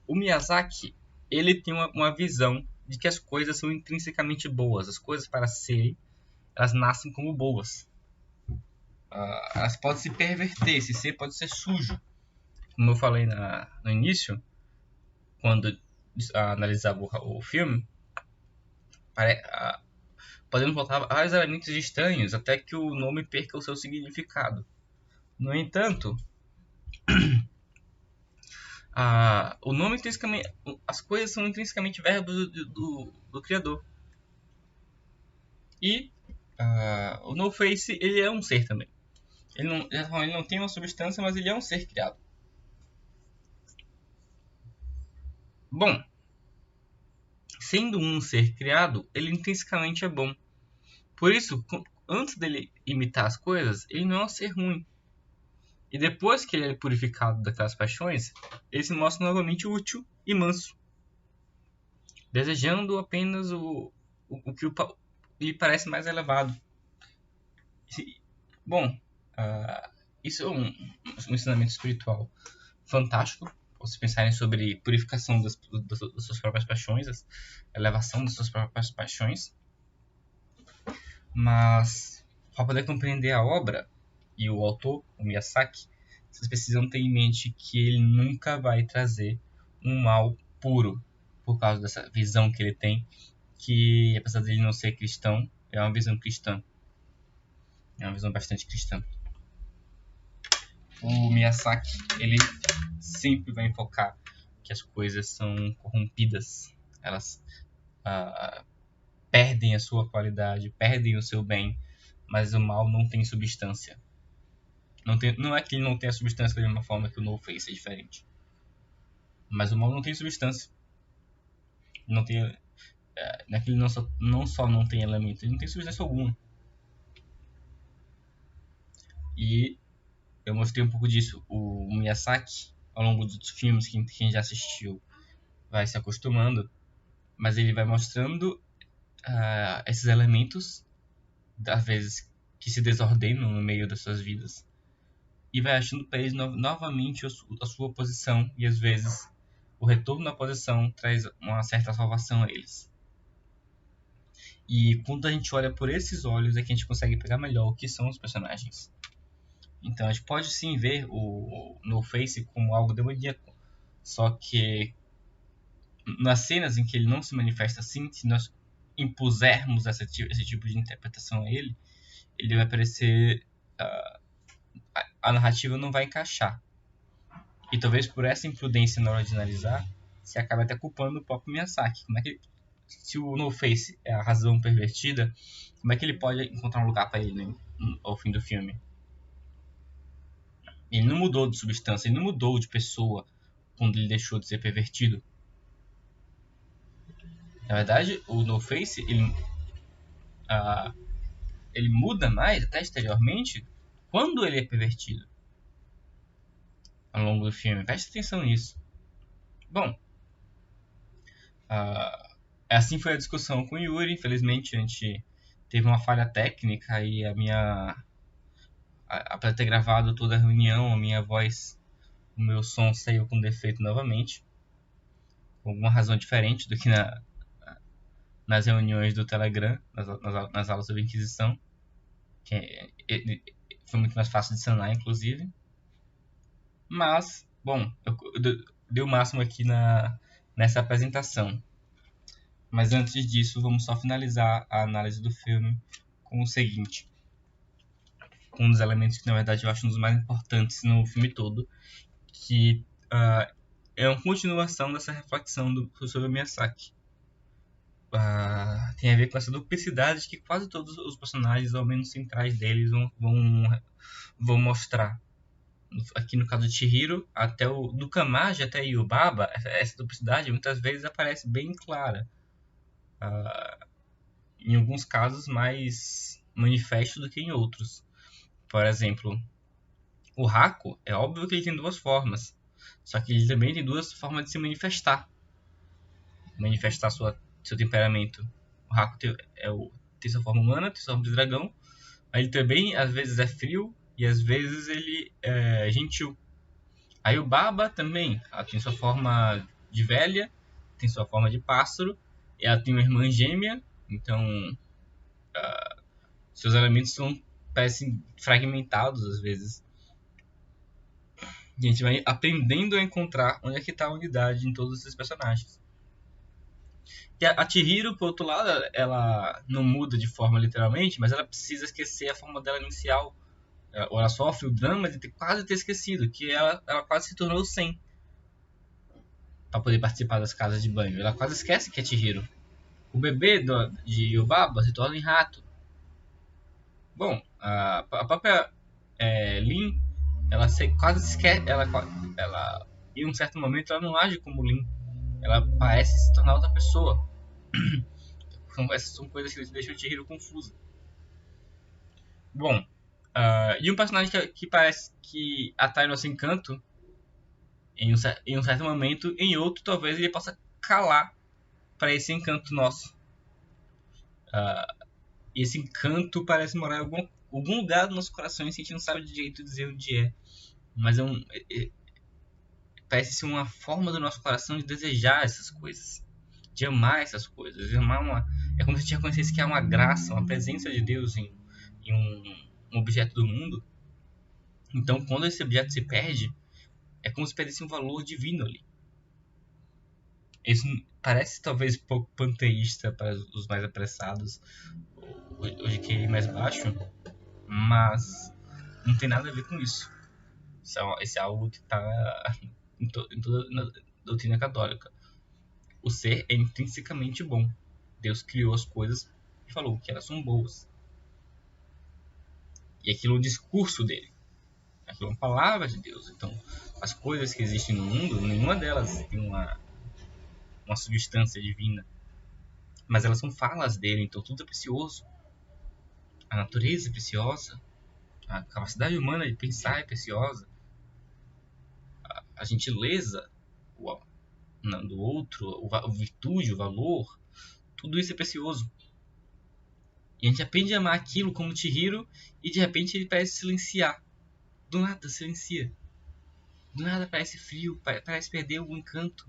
o Miyazaki ele tem uma visão de que as coisas são intrinsecamente boas. As coisas, para serem, elas nascem como boas. Elas podem se perverter, esse ser pode ser sujo. Como eu falei no início, quando a analisar o filme, podemos voltar vários elementos estranhos até que o nome perca o seu significado. No entanto, o nome as coisas são intrinsecamente verbos do criador. E o No Face, ele é um ser também. Ele não tem uma substância, mas ele é um ser criado. Bom, sendo um ser criado, ele intrinsecamente é bom. Por isso, antes dele imitar as coisas, ele não é um ser ruim. E depois que ele é purificado daquelas paixões, ele se mostra novamente útil e manso, desejando apenas o que lhe parece mais elevado. Bom, isso é um ensinamento espiritual fantástico. Vocês pensarem sobre purificação das suas próprias paixões, elevação das suas próprias paixões. Mas, para poder compreender a obra e o autor, o Miyazaki, vocês precisam ter em mente que ele nunca vai trazer um mal puro, por causa dessa visão que ele tem, que apesar de ele não ser cristão, é uma visão cristã. É uma visão bastante cristã. O Miyazaki, ele sempre vai enfocar que as coisas são corrompidas. Elas perdem a sua qualidade, perdem o seu bem, mas o mal não tem substância. Não é que ele não tenha substância da mesma forma que o No Face é diferente. Mas o mal não tem substância. Não tem, não é que ele não só não tem elemento, ele não tem substância alguma. E eu mostrei um pouco disso. O Miyazaki, ao longo dos filmes que quem já assistiu vai se acostumando, mas ele vai mostrando esses elementos, às vezes, que se desordenam no meio das suas vidas, e vai achando para eles novamente a sua posição, e às vezes o retorno à posição traz uma certa salvação a eles. E quando a gente olha por esses olhos é que a gente consegue pegar melhor o que são os personagens. Então a gente pode sim ver o No Face como algo demoníaco, só que nas cenas em que ele não se manifesta assim, se nós impusermos esse tipo de interpretação a ele, ele vai parecer a narrativa não vai encaixar. E talvez por essa imprudência na hora de analisar, se acaba até culpando o próprio Miyazaki. Como é que se o No Face é a razão pervertida, como é que ele pode encontrar um lugar para ele, né, ao fim do filme? Ele não mudou de substância, ele não mudou de pessoa quando ele deixou de ser pervertido. Na verdade, o No Face ele muda mais, até exteriormente, quando ele é pervertido ao longo do filme. Preste atenção nisso. Bom, assim foi a discussão com o Yuri. Infelizmente, a gente teve uma falha técnica e para ter gravado toda a reunião, a minha voz, o meu som saiu com defeito novamente. Por alguma razão diferente do que nas reuniões do Telegram, nas aulas sobre Inquisição. Que foi muito mais fácil de sanar, inclusive. Mas, bom, eu dei o máximo aqui nessa apresentação. Mas antes disso, vamos só finalizar a análise do filme com o seguinte. Com um dos elementos que, na verdade, eu acho um dos mais importantes no filme todo, que é uma continuação dessa reflexão sobre o Miyazaki. Tem a ver com essa duplicidade que quase todos os personagens, ao menos centrais deles, vão mostrar. Aqui no caso de Chihiro, até do Kamaji até Yubaba, essa duplicidade muitas vezes aparece bem clara. Em alguns casos mais manifesto do que em outros. Por exemplo, o Haku, é óbvio que ele tem duas formas, só que ele também tem duas formas de se manifestar seu temperamento. O Haku tem sua forma humana, tem sua forma de dragão, mas ele também às vezes é frio e às vezes ele é gentil. Aí o Baba também, ela tem sua forma de velha, tem sua forma de pássaro, e ela tem uma irmã gêmea, então seus elementos parecem fragmentados às vezes. E a gente vai aprendendo a encontrar onde é que está a unidade em todos esses personagens. E a Chihiro, por outro lado, ela não muda de forma literalmente, mas ela precisa esquecer a forma dela inicial. Ela sofre o drama de quase ter esquecido, que ela quase se tornou Sen para poder participar das casas de banho. Ela quase esquece que é Chihiro. O bebê de Yubaba se torna em rato. Bom, a própria Lin, ela quase esquece. Ela, em um certo momento, ela não age como Lin. Ela parece se tornar outra pessoa. Essas são coisas que deixam o Chihiro confusa. Bom, e um personagem que parece que atrai nosso encanto em um certo momento, em outro talvez ele possa calar para esse encanto nosso. E esse encanto parece morar em algum lugar do nosso coração e a gente não sabe de jeito dizer onde é. Mas parece ser uma forma do nosso coração de desejar essas coisas, de amar essas coisas, de amar é como se a gente reconhecesse que há uma graça, uma presença de Deus em um objeto do mundo. Então, quando esse objeto se perde, é como se perdesse um valor divino ali. Isso parece talvez pouco panteísta para os mais apressados, ou de QI mais baixo, mas não tem nada a ver com isso. Isso é algo que está em toda a doutrina católica. O ser é intrinsecamente bom. Deus criou as coisas e falou que elas são boas. E aquilo é o discurso dele. Aquilo é uma palavra de Deus. Então, as coisas que existem no mundo, nenhuma delas tem uma substância divina. Mas elas são falas dele, então tudo é precioso. A natureza é preciosa. A capacidade humana de pensar é preciosa. A gentileza do outro, a virtude, o valor, tudo isso é precioso. E a gente aprende a amar aquilo como Chihiro e de repente ele parece silenciar. Do nada silencia. Do nada parece frio, parece perder o encanto.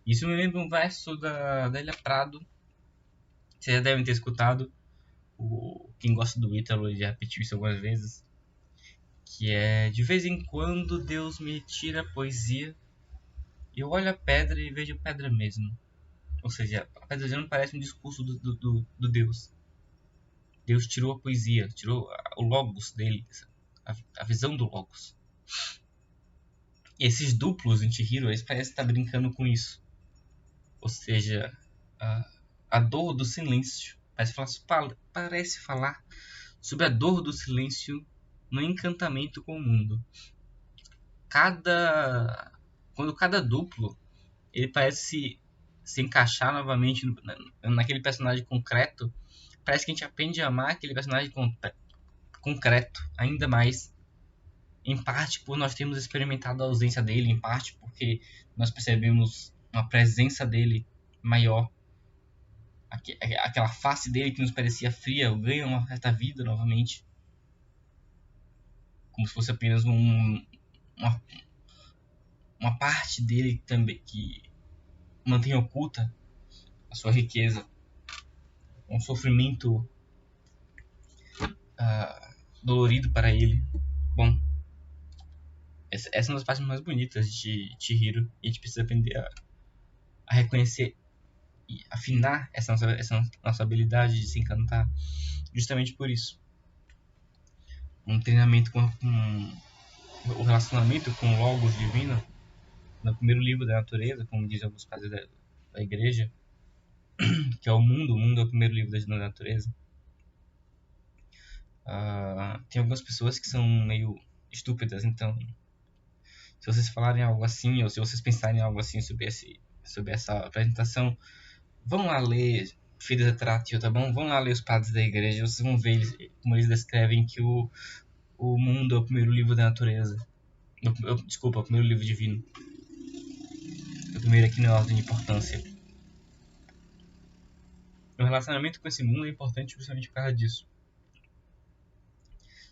Isso me lembra um verso da Ilha Prado. Vocês já devem ter escutado. Quem gosta do Ítalo já repetiu isso algumas vezes. Que é: de vez em quando Deus me tira a poesia. Eu olho a pedra e vejo pedra mesmo. Ou seja, a pedra já não parece um discurso do Deus. Deus tirou a poesia, tirou o logos dele, a visão do logos. E esses duplos em Chihiro, eles parecem estar brincando com isso. Ou seja, a dor do silêncio. Parece falar sobre a dor do silêncio no encantamento com o mundo. Quando cada duplo ele parece se encaixar novamente naquele personagem concreto, parece que a gente aprende a amar aquele personagem concreto ainda mais. Em parte por nós termos experimentado a ausência dele, em parte porque nós percebemos uma presença dele maior. Aquela face dele que nos parecia fria ganha uma certa vida novamente. Como se fosse apenas uma parte dele também que mantém oculta a sua riqueza. Um sofrimento dolorido para ele. Bom, essa é uma das partes mais bonitas de Chihiro. E a gente precisa aprender a reconhecer e afinar essa nossa habilidade de se encantar justamente por isso. Um treinamento com o relacionamento com o Logos Divino no primeiro livro da natureza, como dizem alguns padres da igreja, que é o mundo é o primeiro livro da natureza. Tem algumas pessoas que são meio estúpidas, então se vocês falarem algo assim, ou se vocês pensarem algo assim sobre essa apresentação, vão lá ler Fides et Ratio, tá bom? Vão lá ler os padres da igreja, vocês vão ver como eles descrevem que o mundo é o primeiro livro da natureza. Desculpa, é o primeiro livro divino. O primeiro aqui na ordem de importância. O relacionamento com esse mundo é importante justamente por causa disso.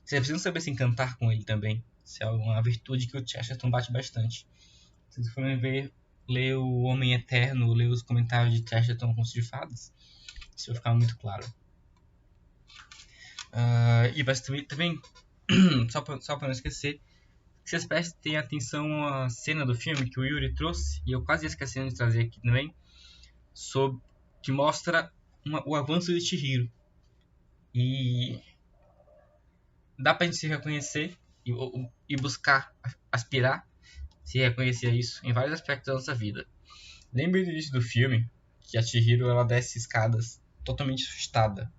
Vocês precisam saber se encantar com ele também. Isso é uma virtude que o Chesterton bate bastante. Se vocês forem ler o Homem Eterno, ler os comentários de Chesterton com os de fadas, isso vai ficar muito claro. E mas também só para não esquecer, que vocês prestem atenção à cena do filme que o Yuri trouxe, e eu quase esqueci de trazer aqui também, que mostra o avanço de Chihiro. E dá pra gente se reconhecer e buscar aspirar se reconhecer isso em vários aspectos da nossa vida. Lembre do início do filme que a Chihiro ela desce escadas totalmente assustada,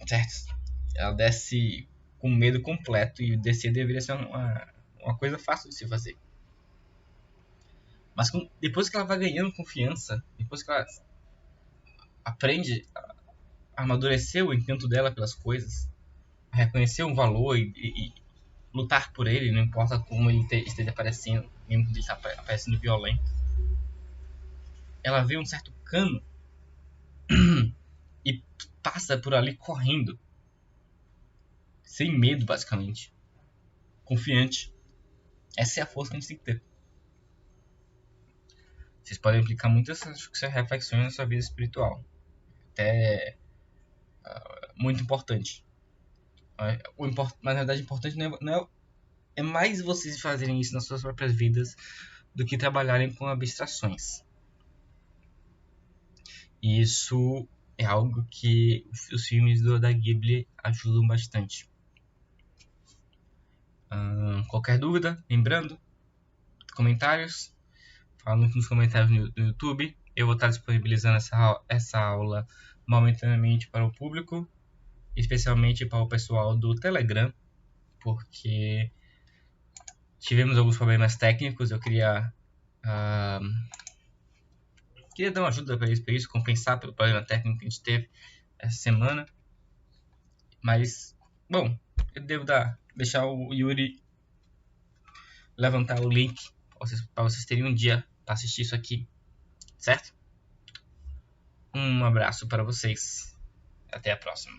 certo? Ela desce com medo completo e descer deveria ser uma coisa fácil de se fazer. Mas depois que ela vai ganhando confiança, depois que ela aprende a amadurecer o encanto dela pelas coisas, a reconhecer um valor e lutar por ele, não importa como ele esteja aparecendo, mesmo que ele está aparecendo violento, ela vê um certo cano e passa por ali correndo, sem medo basicamente, confiante. Essa é a força que a gente tem que ter. Vocês podem aplicar muitas reflexões na sua vida espiritual, até muito importante. Mas na verdade importante é mais vocês fazerem isso nas suas próprias vidas do que trabalharem com abstrações. E isso é algo que os filmes da Ghibli ajudam bastante. Qualquer dúvida, lembrando, comentários, falando nos comentários no YouTube. Eu vou estar disponibilizando essa aula momentaneamente para o público, especialmente para o pessoal do Telegram, porque tivemos alguns problemas técnicos. Eu queria dar uma ajuda para isso, compensar pelo problema técnico que a gente teve essa semana. Mas, bom, eu devo deixar o Yuri levantar o link para vocês terem um dia para assistir isso aqui, certo? Um abraço para vocês. Até a próxima.